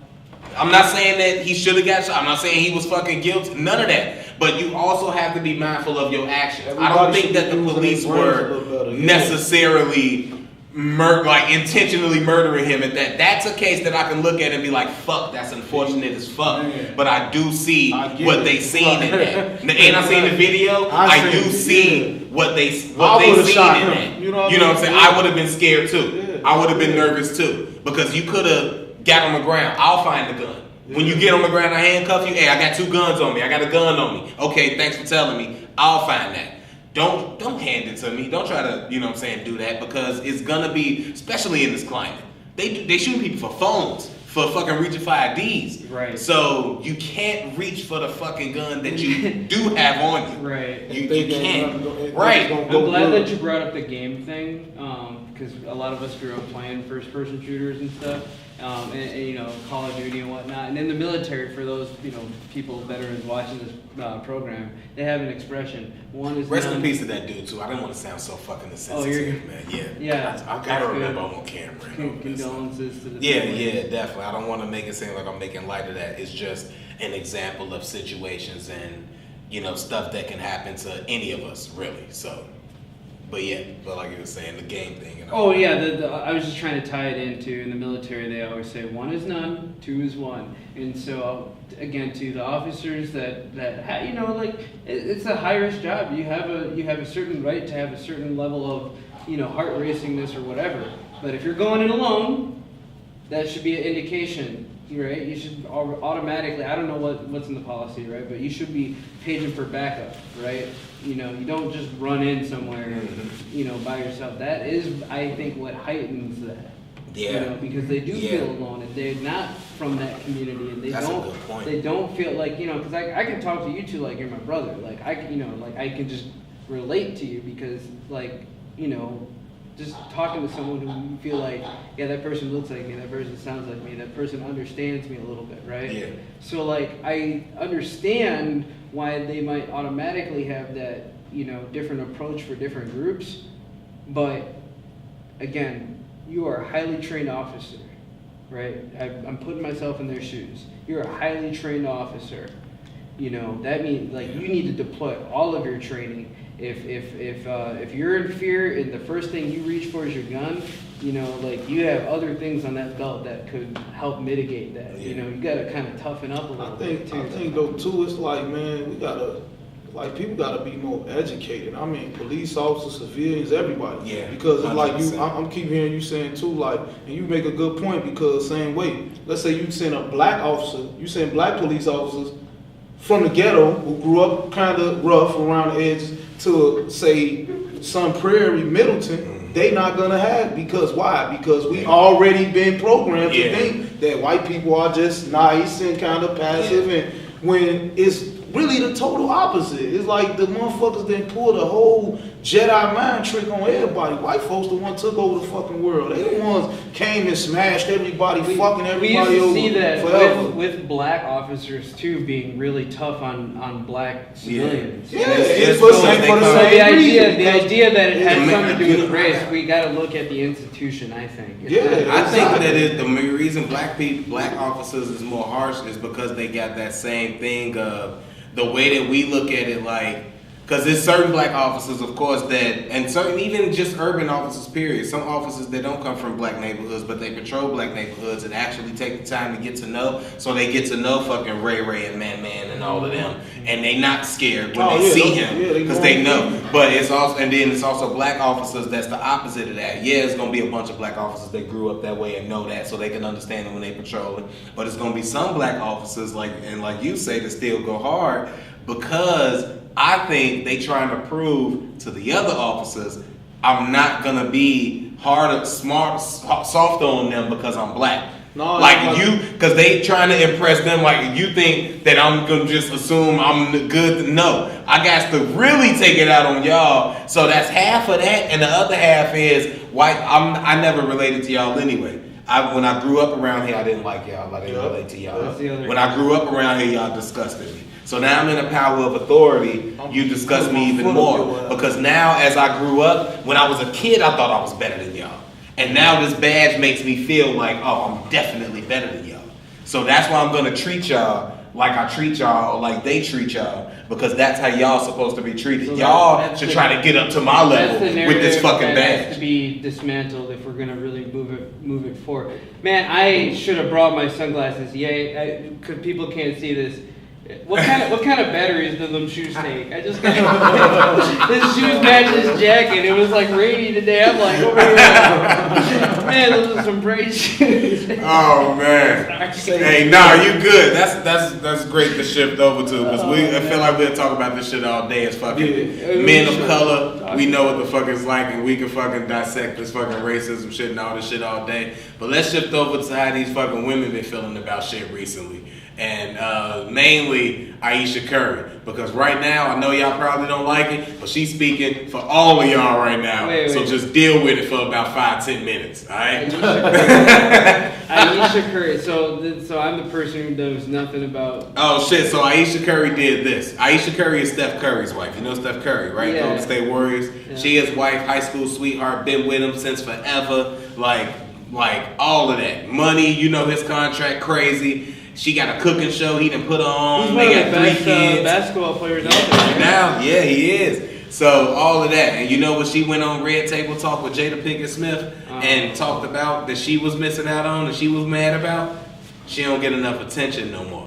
I'm not saying that he should have got shot. I'm not saying he was fucking guilty. None of that. But you also have to be mindful of your actions. Everybody, I don't think that the police were necessarily intentionally murdering him. That's a case that I can look at and be like, fuck, that's unfortunate as fuck. Man. But I do see what they seen in that. And I seen the video. I do see what they seen in that. You know what I'm saying? I would have been scared too. Yeah. I would have been nervous too. Because you could have got on the ground. I'll find the gun. Yeah. When you get on the ground, I handcuff you. Hey, I got 2 guns on me. I got a gun on me. Okay, thanks for telling me. I'll find that. Don't hand it to me. Don't try to, do that, because it's gonna be, especially in this climate, they shoot people for phones, for fucking reaching for IDs. Right. So you can't reach for the fucking gun that you do have on you. Right. You can't. Right. I'm glad that you brought up the game thing, because a lot of us grew up playing first-person shooters and stuff. And Call of Duty and whatnot, and in the military, for those people, veterans watching this program, they have an expression. One is rest in peace to that dude too. I didn't want to sound so fucking insensitive, man. Yeah. I gotta remember I'm on camera. Condolences to the yeah, definitely. I don't want to make it seem like I'm making light of that. It's just an example of situations and stuff that can happen to any of us, really. So. But like you were saying, the game thing. I was just trying to tie it into, in the military, they always say 1 is none, 2 is 1. And so, again, to the officers that it's a high-risk job. You have a certain right to have a certain level of, heart racingness or whatever. But if you're going in alone, that should be an indication, right? You should automatically, I don't know what's in the policy, right? But you should be paging for backup, right? You don't just run in somewhere, by yourself. That is, I think, what heightens that. Yeah. You know, because they do feel alone and they're not from that community and they don't feel like, you know, because I can talk to you two like you're my brother. Like I can just relate to you because like, you know, just talking to someone who you feel like, yeah, that person looks like me, that person sounds like me, that person understands me a little bit, right? Yeah. So like I understand why they might automatically have that, you know, different approach for different groups, but again, you are a highly trained officer, right? I'm putting myself in their shoes. You're a highly trained officer. You know, that means like you need to deploy all of your training. If you're in fear and the first thing you reach for is your gun, you know, like you have other things on that belt that could help mitigate that. You know, you gotta kind of toughen up a little bit too. I think though too, it's like, man, we gotta, like, people gotta be more educated. I mean, police officers, civilians, everybody. Yeah. Because it's like 100%. I'm keep hearing you saying too, like, and you make a good point because same way. Let's say you send a black officer, you send black police officers from the ghetto who grew up kind of rough around the edges to say some Prairie, Middleton, they not gonna have, because why? Because we already been programmed to think that white people are just nice and kind of passive, and when it's really the total opposite. It's like the motherfuckers then pulled a whole Jedi mind trick on everybody. White folks the ones took over the fucking world. They the ones came and smashed everybody, fucking everybody over. We used to see that forever. with black officers too being really tough on black civilians. Yeah, it's for cool the if they same come- So the reason. idea that it has Yeah. something to do with race, we got to look at the institution. I think. It's Yeah. not- I think that the reason black officers is more harsh is because they got that same thing of the way that we look at it, like, because there's certain black officers, of course, that, and certain even just urban officers, period. Some officers that don't come from black neighborhoods, but they patrol black neighborhoods and actually take the time to get to know, so they get to know fucking Ray Ray and Man Man and all of them, and they not scared when they see him because they know. But it's also, and then it's also black officers that's the opposite of that. Yeah, it's gonna be a bunch of black officers that grew up that way and know that, so they can understand it when they patrol it. But it's gonna be some black officers like you say that still go hard because I think they trying to prove to the other officers, I'm not gonna be soft on them because I'm black. No, like you, because they trying to impress them. Like you think that I'm gonna just assume I'm good. No, I got to really take it out on y'all. So that's half of that, and the other half is white. I never related to y'all anyway. When I grew up around here, I didn't like y'all. I didn't relate to y'all. When I grew up around here, y'all disgusted me. So now I'm in a power of authority. You disgust me even more. Because now as I grew up, when I was a kid, I thought I was better than y'all. And now this badge makes me feel like, oh, I'm definitely better than y'all. So that's why I'm going to treat y'all like I treat y'all or like they treat y'all. Because that's how y'all supposed to be treated. So y'all should try to get up to my level with this fucking badge. Has to be dismantled if we're going to really move it forward. Man, I should have brought my sunglasses. Yay, because people can't see this. What kind of batteries do them shoes take? I just got this shoes match this jacket. It was like rainy today. I'm like over here. Man, those are some bright shoes. Oh man. Hey, nah, you good. That's great to shift over to because I feel like we'll talk about this shit all day as fucking men of color. We know what the fuck it's like and we can fucking dissect this fucking racism shit and all this shit all day. But let's shift over to how these fucking women been feeling about shit recently. And mainly Ayesha Curry, because right now I know y'all probably don't like it, but she's speaking for all of y'all right now. So just deal with it for about 5-10 minutes, all right? Ayesha Curry. So I'm the person who knows nothing about. Oh shit! So Ayesha Curry did this. Ayesha Curry is Steph Curry's wife. You know Steph Curry, right? Yeah. Golden State Warriors. Yeah. She is wife, high school sweetheart, been with him since forever. Like all of that money. You know his contract crazy. She got a cooking show. He done put her on. He's they one of got the 3 best kids. basketball players out there. Right now, yeah, he is. So all of that, and you know what? She went on Red Table Talk with Jada Pinkett Smith and talked about that she was missing out on and she was mad about. She don't get enough attention no more.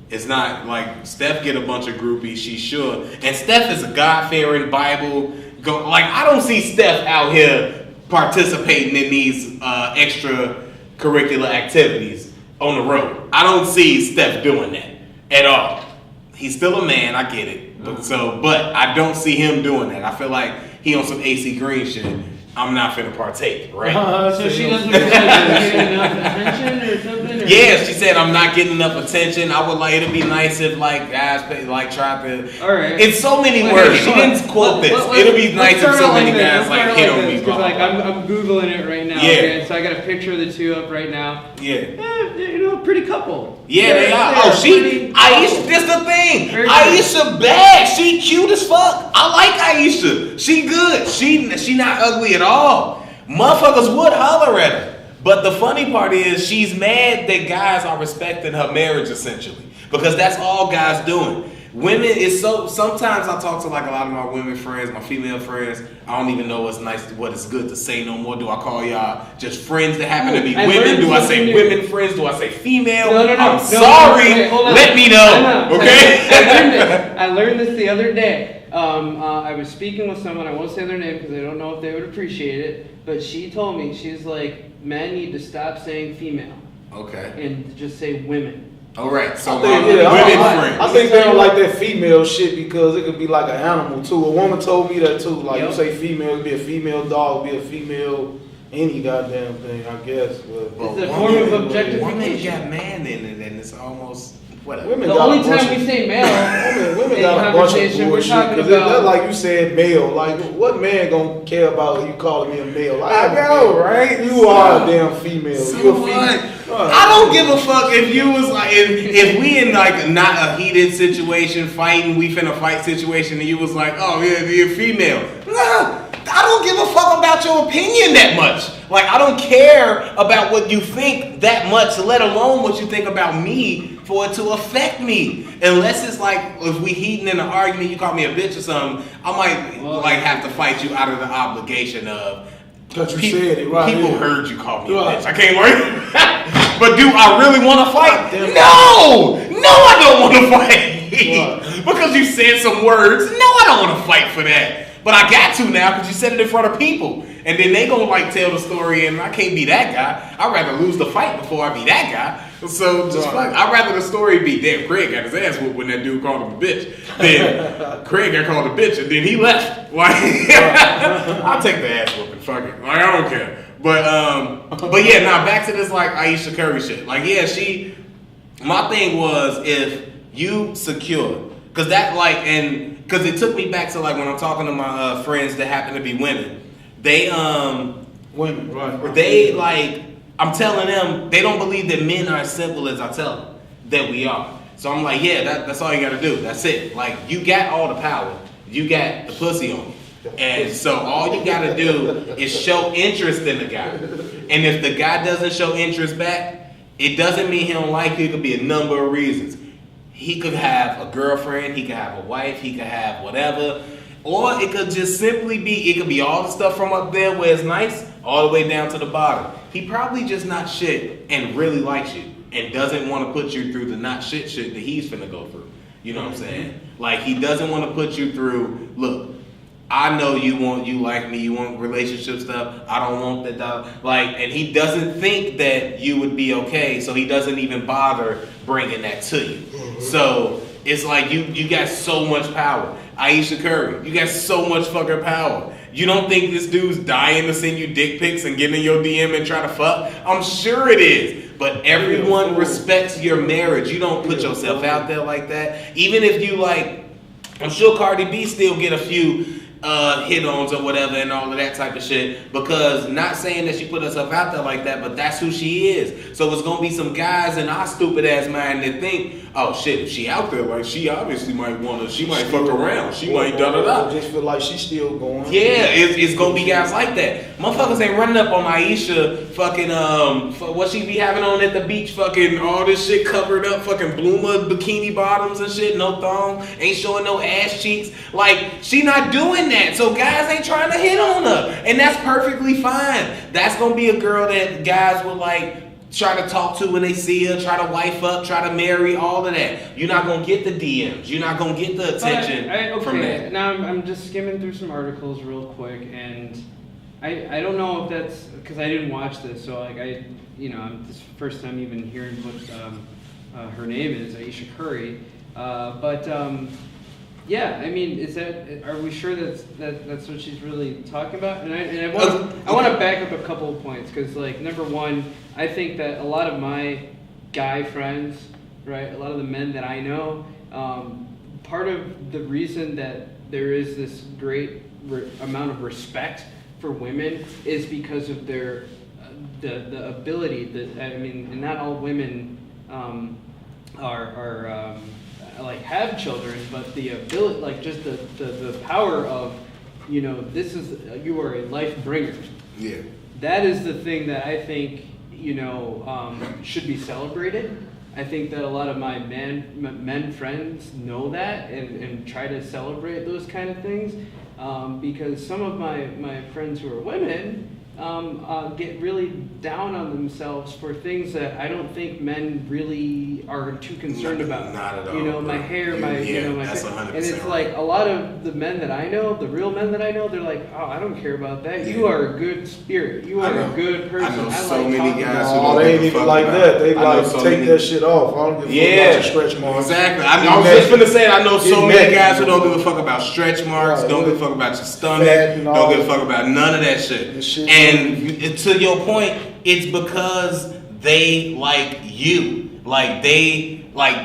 It's not like Steph get a bunch of groupies. She should, and Steph is a God-fearing Bible. I don't see Steph out here participating in these extracurricular activities on the road. I don't see Steph doing that at all. He's still a man, I get it. But I don't see him doing that. I feel like he on some AC Green shit. I'm not finna partake, right? So she doesn't feel like she's getting enough attention or something? Or Yeah, she said I'm not getting enough attention. I would like it'd be nice if like guys like try to. All right. It's so many words. She didn't quote this. It'll be nice if so many guys like hit on me. Because like I'm googling it right now. Yeah. Okay? So I got a picture of the two up right now. Yeah. You know, pretty couple. Yeah, they are. Oh, Ayesha, this the thing. Ayesha bad. She cute as fuck. I like Ayesha. She good. She not ugly at all. Motherfuckers would holler at her. But the funny part is she's mad that guys are respecting her marriage essentially. Because that's all guys doing. Women is so, sometimes I talk to like a lot of my women friends, my female friends. I don't even know what is good to say no more. Do I call y'all just friends that happen to be women? Do I say women friends? Do I say female? No, I'm sorry. Okay, let me know. Okay? I learned this the other day. I was speaking with someone, I won't say their name because I don't know if they would appreciate it, but she told me, she's like, men need to stop saying female. Okay. And just say women. All right, so I think they don't like that female shit because it could be like an animal too. A woman told me that too. Like you say female, it'd be a female dog, be a female any goddamn thing, I guess. But it's a form of objectification. Women got man in it, and it's almost whatever. The only time we say male, women got a bunch of bullshit because that's like you said male. Like what man gonna care about you calling me a male? Like, I know, right? You are a damn female. So You a female. I don't give a fuck if you was like if we in like not a heated situation fighting, we finna fight situation, and you was like, oh yeah, you're female. Nah, I don't give a fuck about your opinion that much. Like I don't care about what you think that much, let alone what you think about me for it to affect me. Unless it's like if we heating in an argument, you call me a bitch or something, I might like have to fight you out of the obligation of. But you said it right. People heard you call me a bitch. I can't worry. But do I really want to fight? No, I don't want to fight. Because you said some words. No, I don't want to fight for that. But I got to now because you said it in front of people. And then they gonna like tell the story and I can't be that guy. I'd rather lose the fight before I be that guy. So just fuck. I'd rather the story be, damn, Craig got his ass whooped when that dude called him a bitch. Then Craig got called a bitch and then he left. Like I'll take the ass whooping, fuck it. Like I don't care. But yeah, now back to this like Ayesha Curry shit. Like yeah, my thing was if you secure, cause that like cause it took me back to like when I'm talking to my friends that happen to be women. They women, right? They like I'm telling them they don't believe that men are as simple as I tell them that we are. So I'm like, yeah, that's all you gotta do. That's it. Like you got all the power. You got the pussy on you. And so all you gotta do is show interest in the guy. And if the guy doesn't show interest back, it doesn't mean he don't like you. It could be a number of reasons. He could have a girlfriend, he could have a wife, he could have whatever. Or it could just simply be, it could be all the stuff from up there where it's nice, all the way down to the bottom. He probably just not shit and really likes you and doesn't want to put you through the not shit that he's finna go through. You know what I'm saying? Like he doesn't want to put you through, look, I know you like me, you want relationship stuff, I don't want that dog. Like, and he doesn't think that you would be okay, so he doesn't even bother bringing that to you. Mm-hmm. So it's like you got so much power. Ayesha Curry, you got so much fucking power. You don't think this dude's dying to send you dick pics and get in your DM and try to fuck? I'm sure it is. But everyone respects your marriage. You don't put yourself out there like that. Even if you like, I'm sure Cardi B still get a few hit-ons or whatever and all of that type of shit, because not saying that she put herself out there like that, but that's who she is. So it's gonna be some guys in our stupid ass mind that think, oh shit, if she out there, like she obviously might fuck around, she might da-da-da. Just feel like she's still going. Yeah, it's gonna be guys like that. Motherfuckers ain't running up on Ayesha fucking what she be having on at the beach, fucking all this shit covered up, fucking bloomer bikini bottoms and shit, no thong, ain't showing no ass cheeks. Like she not doing that, so guys ain't trying to hit on her, and that's perfectly fine. That's gonna be a girl that guys will like try to talk to when they see her, try to wife up, try to marry, all of that. You're not gonna get the DMs. You're not gonna get the attention from that. Now I'm just skimming through some articles real quick, and I don't know if that's because I didn't watch this, so like I'm this first time even hearing what her name is, Ayesha Curry, but Yeah, I mean, are we sure that's what she's really talking about? And I want to back up a couple of points because, like, number one, I think that a lot of my guy friends, right, a lot of the men that I know, part of the reason that there is this great amount of respect for women is because of their the ability that, I mean, and not all women are like have children, but the ability, like just the power of, you know, you are a life bringer. Yeah. That is the thing that I think, you know, should be celebrated. I think that a lot of my men friends know that and try to celebrate those kind of things, because some of my friends who are women get really down on themselves for things that I don't think men really are too concerned about. Not at all. You know, my hair, my that's 100% and it's like a lot of the men that I know, the real men that I know, they're like, oh, I don't care about that. You are a good spirit. You are a good person. I know I so like many guys who No, don't they give ain't a even fuck like about that. They it. I know like so take many- that shit off. I don't give a fuck about your stretch marks. Exactly. I was just gonna say I know so Get many mad. guys who don't give a fuck about stretch marks, don't give a fuck about your stomach, Fat and all don't give a that. fuck about none of that shit. The shit And to your point, it's because they like you. Like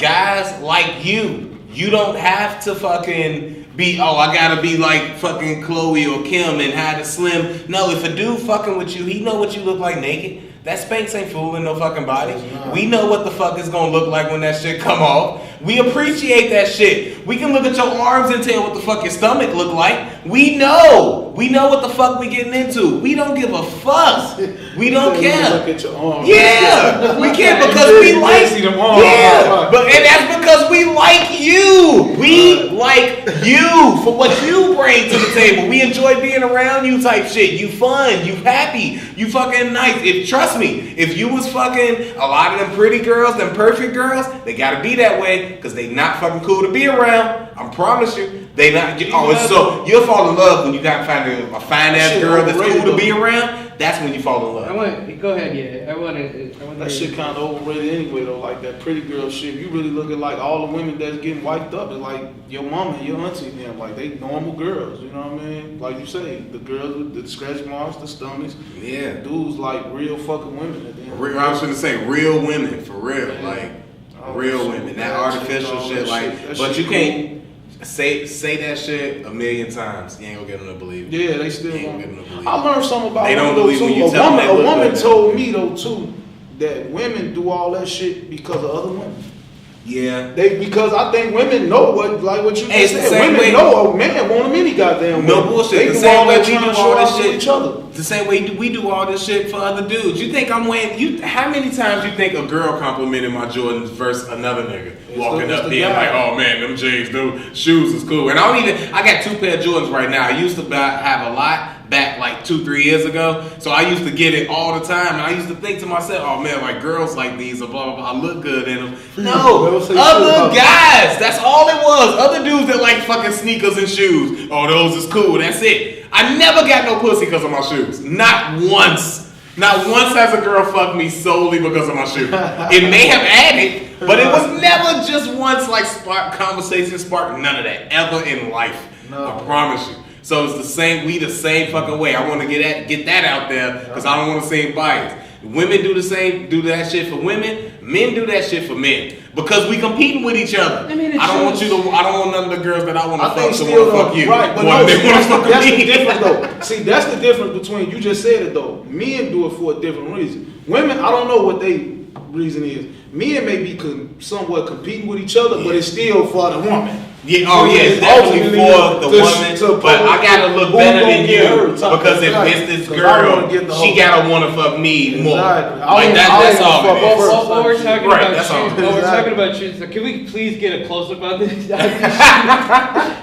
guys like you. You don't have to fucking be, oh, I gotta be like fucking Chloe or Kim and hide a slim. No, if a dude fucking with you, he know what you look like naked. That Spanx ain't fooling no fucking body. We know what the fuck it's gonna look like when that shit come off. We appreciate that shit. We can look at your arms and tell what the fuck your stomach look like. We know what the fuck we getting into. We don't give a fuck. We don't care. Look at your arms. Yeah, we can't because we like. See them arms. Yeah, and that's because we like you. We like you for what you bring to the table. We enjoy being around you, type shit. You fun, you happy, you fucking nice. Trust me, if you was fucking a lot of them pretty girls, them perfect girls, they gotta be that way because they not fucking cool to be around. I promise you, they not. So you'll fall in love when you got find a fine ass girl that's cool to be around. That's when you fall in love. Go ahead, yeah. I want That shit kind of overrated anyway, though. Like that pretty girl shit. You really look at like all the women that's getting wiped up. It's like your mama, your auntie, and them. Like they normal girls. You know what I mean? Like you say, the girls with the scratch marks, the stomachs. Yeah. Dudes like real fucking women. At the end. I was gonna say real women for real, Yeah. like Oh, real shit, women. That that artificial shit, shit, that like. shit, that But shit you can't say that shit a million times. You ain't gonna get them to believe it. Yeah, they still You ain't won't. gonna get them to believe I it. learned something about They don't women, believe though, when too. you tell them they A look woman good. told me though too that women do all that shit because of other women. Yeah. Because I think women know what you Hey, just it's the said. same Women way- know a man want them any goddamn No way. bullshit. They The do same all way that we trying do to all show this off to shit. each other. The same way we do all this shit for other dudes. You think I'm wearing how many times you think a girl complimented my Jordans versus another nigga walking it's up the being guy. like, oh man, them J's, them shoes is cool. And I got 2 pair of Jordans right now. I used to have a lot back like 2-3 years ago. So I used to get it all the time. And I used to think to myself, oh man, like girls like these or blah, blah, blah. I look good in them. No, They'll say shit other about- guys. That's all it was. Other dudes that like fucking sneakers and shoes. Oh, those is cool. That's it. I never got no pussy because of my shoes. Not once. Not once has a girl fucked me solely because of my shoes. It may have added, but it was never just once like conversation spark. None of that ever in life. No. I promise you. So it's the same. We the same fucking way. I want to get that out there because I don't want to seem biased. Women do that shit for women. Men do that shit for men because we competing with each other. I mean, I don't want none of the girls that I want to I think fuck to still want to fuck you. right, but More no, than they wanna see, fuck that's me. the difference though. See, that's the difference between, you just said it though. Men do it for a different reason. Women, I don't know what they reason is. Men may be somewhat competing with each other, but it's still for the woman. Yeah, oh yeah, it's definitely for the woman, but I gotta look who better gonna than get you her type because of if thing. it's this 'Cause I wanna get girl, the she whole- gotta want to fuck me more. Exactly. Like that's all fuck it her is. first. While we're talking Right, about that's all. shoes, while we're Exactly. talking about shoes, so can we please get a close up on this?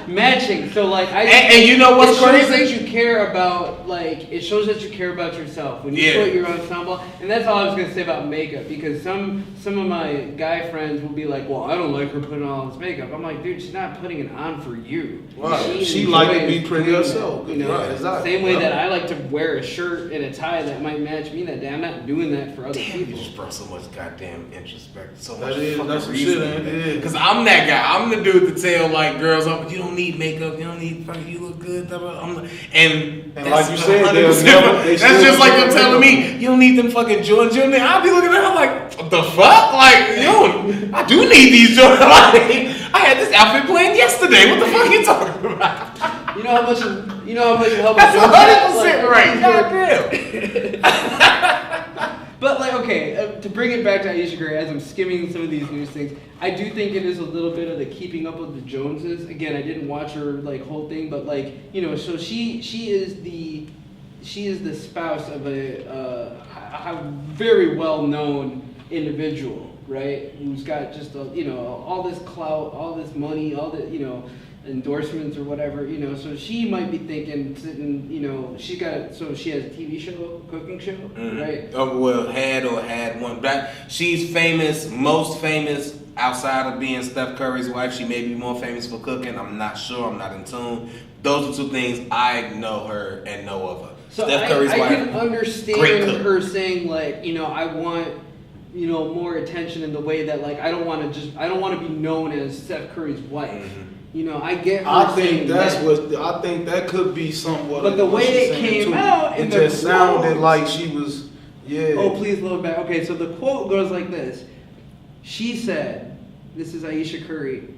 Matching. So like, And you know what's it shows crazy? that you care about, like, it shows that you care about yourself when you Yeah. put your ensemble. And that's all I was gonna say about makeup, because some of my guy friends will be like, well, I don't like her putting on all this makeup. I'm like, dude, she's not not putting it on for you. Right. She like to be pretty herself. You know, right, exactly. Same way that I like to wear a shirt and a tie that might match me that day. I'm not doing that for other people. You just brought so much goddamn introspect. So That much is, fucking that's some reasoning. shit, man. Because I'm that guy. I'm the dude to tell like girls, oh, you don't need makeup. You don't need fucking. You look good. And like you said, that's just like them telling me you don't need them fucking Jordans. You don't need, I'll be looking at her like, what the fuck? Like, yo, I do need these Jordans. Like, I had this outfit planned yesterday. What the fuck are you talking about? You know how much it helps. That's 100% right. Goddamn. But like, okay, to bring it back to Ayesha Curry, as I'm skimming some of these news things, I do think it is a little bit of the keeping up with the Joneses. Again, I didn't watch her like whole thing, but like, you know, so she is the spouse of a very well known individual, right? Who's got just all this clout, all this money, all the endorsements or whatever, so she might be thinking, sitting, she has a TV show, cooking show, right? Oh, well, had one. But she's famous, most famous outside of being Steph Curry's wife. She may be more famous for cooking. I'm not sure. I'm not in tune. Those are two things I know her and know of her. So Steph Curry's I wife, can understand her saying like, I want, more attention in the way that like I don't want to be known as Steph Curry's wife. Mm-hmm. I get. I think that could be somewhat. But the way it came out, it just sounded like she was. Yeah. Oh, please load back. Okay, so the quote goes like this. She said, "This is Ayesha Curry.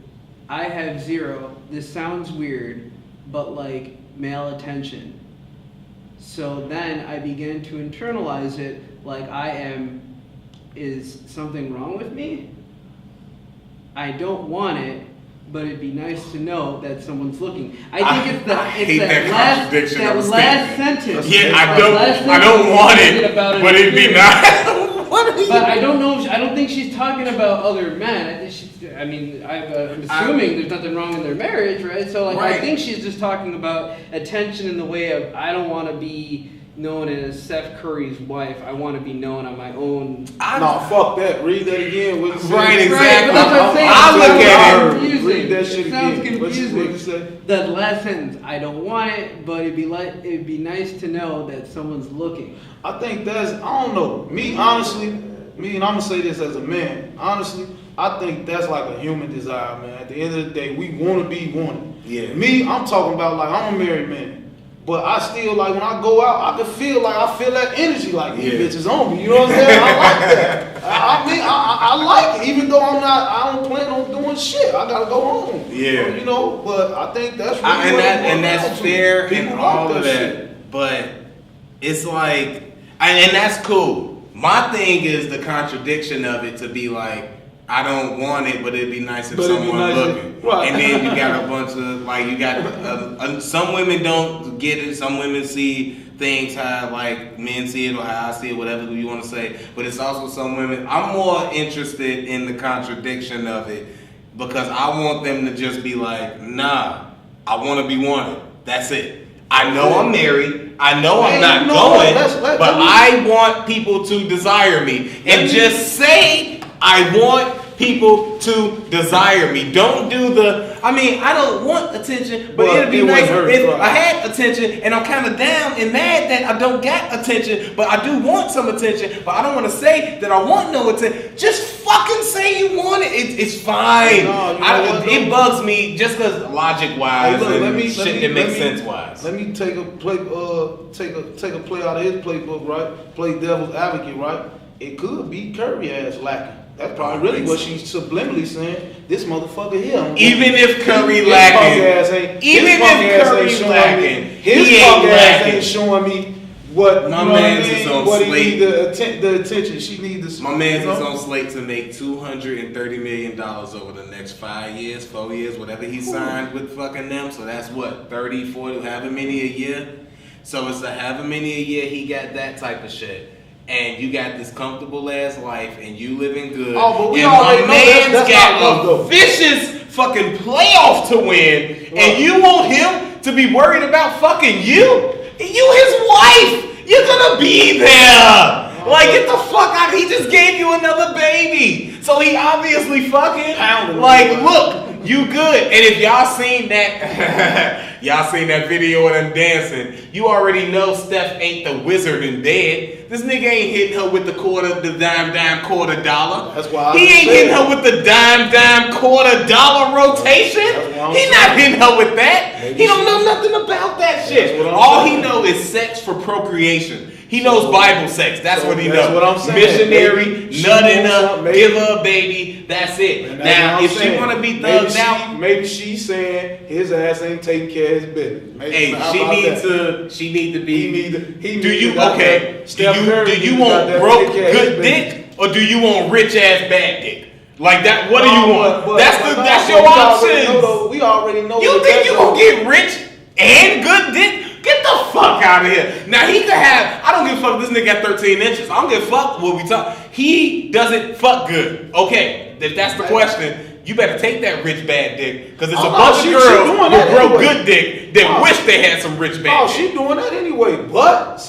I have zero. This sounds weird, but like male attention. So then I began to internalize it like is something wrong with me? I don't want it, but it'd be nice to know that someone's looking." I think it's that last sentence. Yeah, I don't want it, but it'd be nice. But I don't know. I don't think she's talking about other men. I'm assuming there's nothing wrong in their marriage, right? So I think she's just talking about attention in the way of I don't want to be known as Steph Curry's wife. I want to be known on my own. No, fuck that. Read that again. Right, exactly. Right, but that's what I'm saying. I look at it. Read that shit sounds again. confusing. What you say? That last sentence. I don't want it, but it'd be nice to know that someone's looking. I think I don't know. Me, honestly, and I'm gonna say this as a man. Honestly, I think that's like a human desire, man. At the end of the day, we want to be wanted. Yeah. Me, I'm talking about like I'm a married man. But I still like when I go out, I can feel that energy like these bitches on me. You know what I'm saying? I like that. I like it, even though I don't plan on doing shit. I gotta go home. Yeah. But I think that's really that's fair and all of that. Shit. But it's like, and that's cool. My thing is the contradiction of it to be like, I don't want it, but it'd be nice if someone looking. Right. And then you got a bunch of some women don't get it. Some women see things how like men see it or how I see it, whatever you want to say. But it's also some women. I'm more interested in the contradiction of it because I want them to just be like, nah, I want to be wanted. That's it. I know I'm married. I know I'm not going, but I want people to desire me. And just say, I want people to desire me. Don't do I don't want attention, but it'd be nice if I had attention, and I'm kind of down and mad that I don't get attention, but I do want some attention, but I don't want to say that I want no attention. Just fucking say you want it. It's fine. It bugs me just because logic-wise shit that makes sense-wise. Let me take a play out of his playbook, right? Play devil's advocate, right? It could be Curry ass lacking. That's probably really what she's subliminally saying. This motherfucker here. Even if Curry lacking, his punk ass ain't showing me what my man's is on what slate. He need the attention. She need the. My man's is on slate to make $230 million over the next 5 years, 4 years, whatever he signed with fucking them. So that's what 30, 40, however many a year. So it's however many a year he got that type of shit. And you got this comfortable ass life, and you living good. Oh, but we and already my know man's that's got a vicious fucking playoff to win, and you want him to be worried about fucking you? You his wife. You're gonna be there. Like, get the fuck out. He just gave you another baby, so he obviously fucking like look. You good. And if y'all seen that, y'all seen that video of them dancing, you already know Steph ain't the wizard in bed. This nigga ain't hitting her with the dime, quarter dollar. That's why he ain't hitting her with the dime, quarter dollar rotation. He not hitting her with that. He don't know nothing about that shit. All he know is sex for procreation. He knows Bible sex. That's what he knows. What I'm saying. Missionary, nutting up, give her a baby. That's it. Now, if she want to be thugged out, maybe she's saying his ass ain't taking care of his business. Maybe, she need to be. Do you want broke good dick or do you want rich ass bad dick? Like that? What do you want? That's your options. We already know. You think you gonna get rich and good dick? Get the fuck out of here. Now he could have, I don't give a fuck if this nigga got 13 inches. I don't give a fuck what we talk. He doesn't fuck good. Okay, if that's the question, you better take that rich bad dick. Because it's a bunch of girls who broke good dick that wish they had some rich bad dick. She doing that anyway. But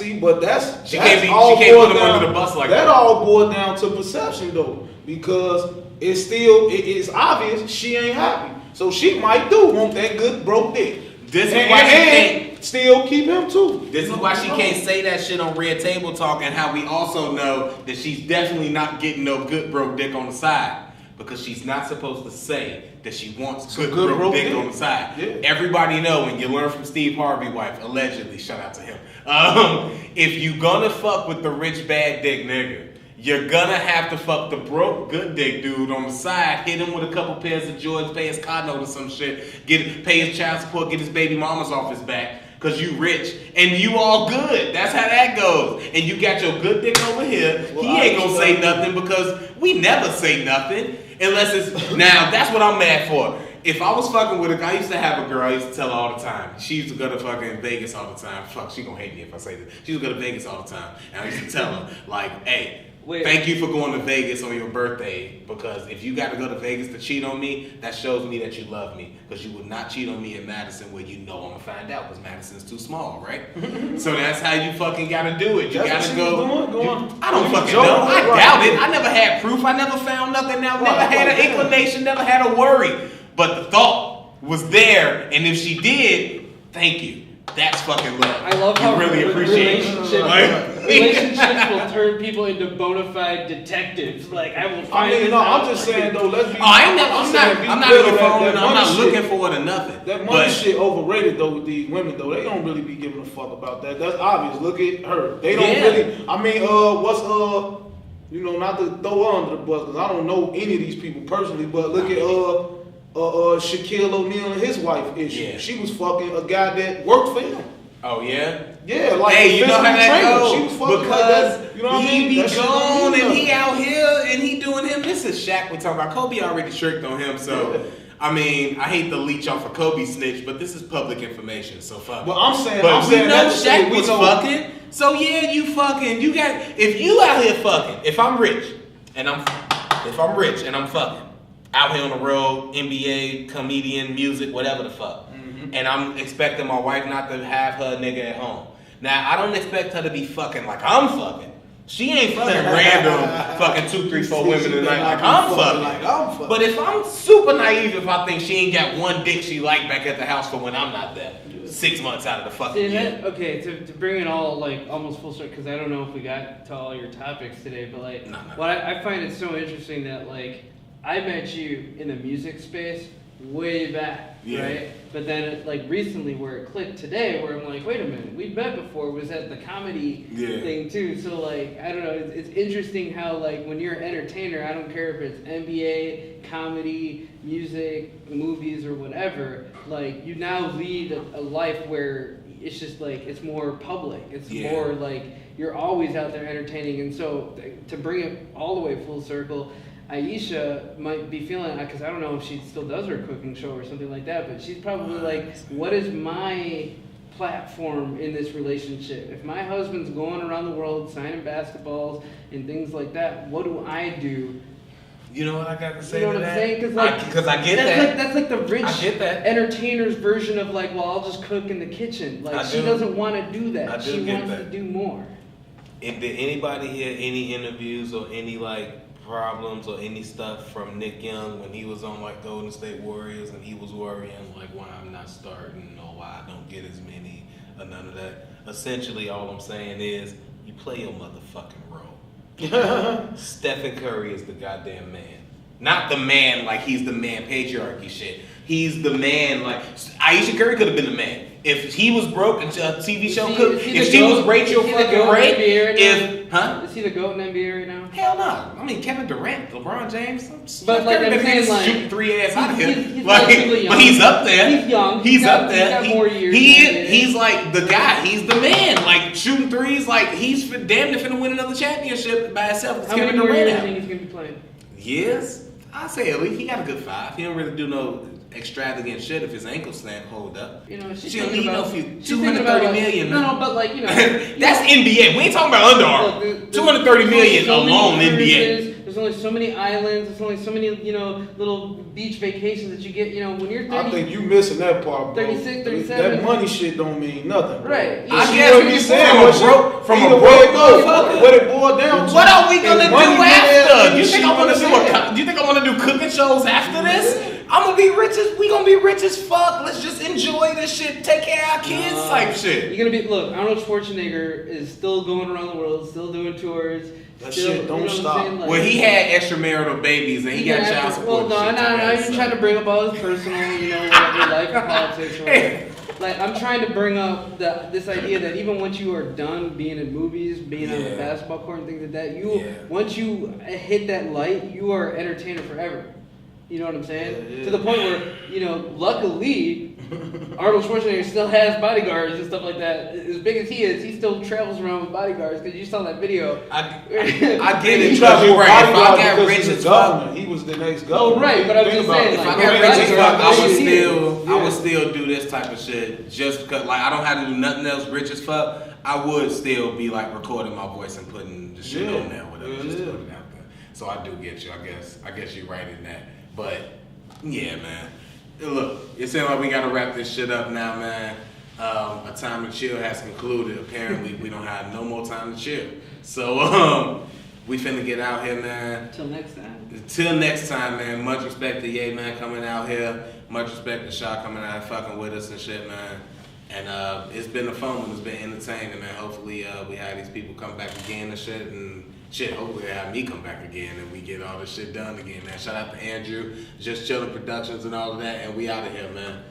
that's she can't put him under the bus like that. That all boils down to perception though. Because it's obvious she ain't happy. So she might want that good broke dick. This is why she can't still keep him too. This is why she can't say that shit on Red Table Talk, and how we also know that she's definitely not getting no good broke dick on the side, because she's not supposed to say that she wants good broke dick on the side. Yeah. Everybody know, and you learn from Steve Harvey's wife, allegedly, shout out to him. If you gonna fuck with the rich bad dick nigga, you're gonna have to fuck the broke good dick dude on the side, hit him with a couple pairs of Jordans, pay his car note or some shit, pay his child support, get his baby mamas off his back, cause you rich and you all good. That's how that goes. And you got your good dick over here. Well, he ain't gonna say nothing because we never say nothing unless it's now. That's what I'm mad for. If I was fucking with I used to have a girl, I used to tell her all the time. She used to go to fucking Vegas all the time. Fuck, she gonna hate me if I say this. She used to go to Vegas all the time. And I used to tell her, like, hey, thank you for going to Vegas on your birthday, because if you got to go to Vegas to cheat on me, that shows me that you love me, because you would not cheat on me in Madison where you know I'm going to find out because Madison's too small, right? So that's how you fucking got to do it. You got to go. I don't fucking know. I doubt it. I never had proof. I never found nothing out. Never had an inclination, never had a worry. But the thought was there, and if she did, thank you. That's fucking love. I love how really appreciate relationships will turn people into bona fide detectives. Like, I will find I'm just saying though, let's be I'm not even following, I'm not looking for it or nothing. That money shit overrated though with these women though. They don't really be giving a fuck about that. That's obvious. Look at her. They don't really. I mean, not to throw her under the bus, because I don't know any of these people personally, but look at Shaquille O'Neal and his wife issue. Yeah. She was fucking a guy that worked for him. Oh yeah? Yeah, like hey, you know how that goes? She was fucking because like that. You know what I mean? He be gone and he out here and he doing him. This is Shaq we're talking about. Kobe already tricked on him, so I mean, I hate to leech off a Kobe snitch, but this is public information, so fuck. Well, I'm saying we know Shaq was fucking. So yeah, you fucking. You got. If you out here fucking, if I'm rich and I'm fucking. Out here on the road, NBA, comedian, music, whatever the fuck. Mm-hmm. And I'm expecting my wife not to have her nigga at home. Now, I don't expect her to be fucking like I'm fucking. She ain't fucking random fucking 2, 3, 4 women tonight like I'm fucking. But if I'm super naive if I think she ain't got one dick she like back at the house for when I'm not there. 6 months out of the fucking year. Okay, to bring it all like almost full circle, because I don't know if we got to all your topics today, but like, what I find it so interesting that like, I met you in the music space way back, right? But then, like, recently where it clicked today, where I'm like, wait a minute, we've met before, was at the comedy thing, too. So, like, I don't know, it's interesting how, like, when you're an entertainer, I don't care if it's NBA, comedy, music, movies, or whatever, like, you now lead a life where it's just, like, it's more public. It's more, like, you're always out there entertaining. And so, to bring it all the way full circle, Ayesha might be feeling, because I don't know if she still does her cooking show or something like that, but she's probably like, what is my platform in this relationship? If my husband's going around the world signing basketballs and things like that, what do I do? You know what I got to say? You know what I'm saying? Because I get that. That's like the rich entertainer's version of like, well, I'll just cook in the kitchen. Like, she doesn't want to do that. She wants to do more. Did anybody hear any interviews or any like problems or any stuff from Nick Young when he was on like Golden State Warriors and he was worrying like why I'm not starting or why I don't get as many or none of that. Essentially, all I'm saying is you play your motherfucking role. Stephen Curry is the goddamn man. Not the man like he's the man patriarchy shit. He's the man like Ayesha Curry could have been the man. If he was broke, a TV show could. If she was Rachel fucking Ray, Is he the GOAT in NBA right now? Hell no. I mean Kevin Durant, LeBron James. But like I'm saying, like shooting 3 ass out of here. He's relatively young. But he's up there. He's young. He's up there. He's got more years. He's like the guy. He's the man. Like shooting threes. Like he's damn near finna win another championship by himself. How many more years do you think he's gonna be playing? Years? I say at least he got a good 5. He don't really do no extravagant shit if his ankle snap hold up. You know, she don't need no few 230 million. No, but like you know, that's NBA. We ain't talking about Under Armour. 230 million alone NBA. There's only so many islands. There's only so many little beach vacations that you get. You know, when you're 30, I think you missing that part, bro. 36, 37. That money shit don't mean nothing, bro. Right. I guess what you saying from a broke motherfucker. What it boiled down to. What are we gonna do after? You think I want to do you think I want to do cooking shows after this? We gonna be rich as fuck. Let's just enjoy this shit, take care of our kids type shit. You're gonna be Arnold Schwarzenegger is still going around the world, still doing tours. That shit don't stop. Like, well, he had extramarital babies and he got child support. Well, no, even trying to bring up all his personal, whatever, life and politics or whatever. Like, I'm trying to bring up this idea that even once you are done being in movies, being on the basketball court and things like that, once you hit that light, you are entertainer forever. You know what I'm saying? Yeah. To the point where, luckily, Arnold Schwarzenegger still has bodyguards and stuff like that. As big as he is, he still travels around with bodyguards because you saw that video. I get it. You're right. If I got rich as fuck, he was the next governor. Oh, right, but I'm just saying, if I got rich as fuck, I would still do this type of shit just because, like, I don't have to do nothing else rich as fuck. I would still be like recording my voice and putting the shit on there, whatever, just to put it out there. So I do get you. I guess you're right in that. But yeah, man. Look, it seems like we gotta wrap this shit up now, man. A time to chill has concluded. Apparently, we don't have no more time to chill. So we finna get out here, man. Till next time. Till next time, man. Much respect to Ye, man, coming out here. Much respect to Shia coming out and fucking with us and shit, man. And it's been a fun one. It's been entertaining, man. Hopefully, we have these people come back again and shit. And shit, hopefully they have me come back again and we get all this shit done again, man. Shout out to Andrew, Just-Chillin Productions and all of that. And we out of here, man.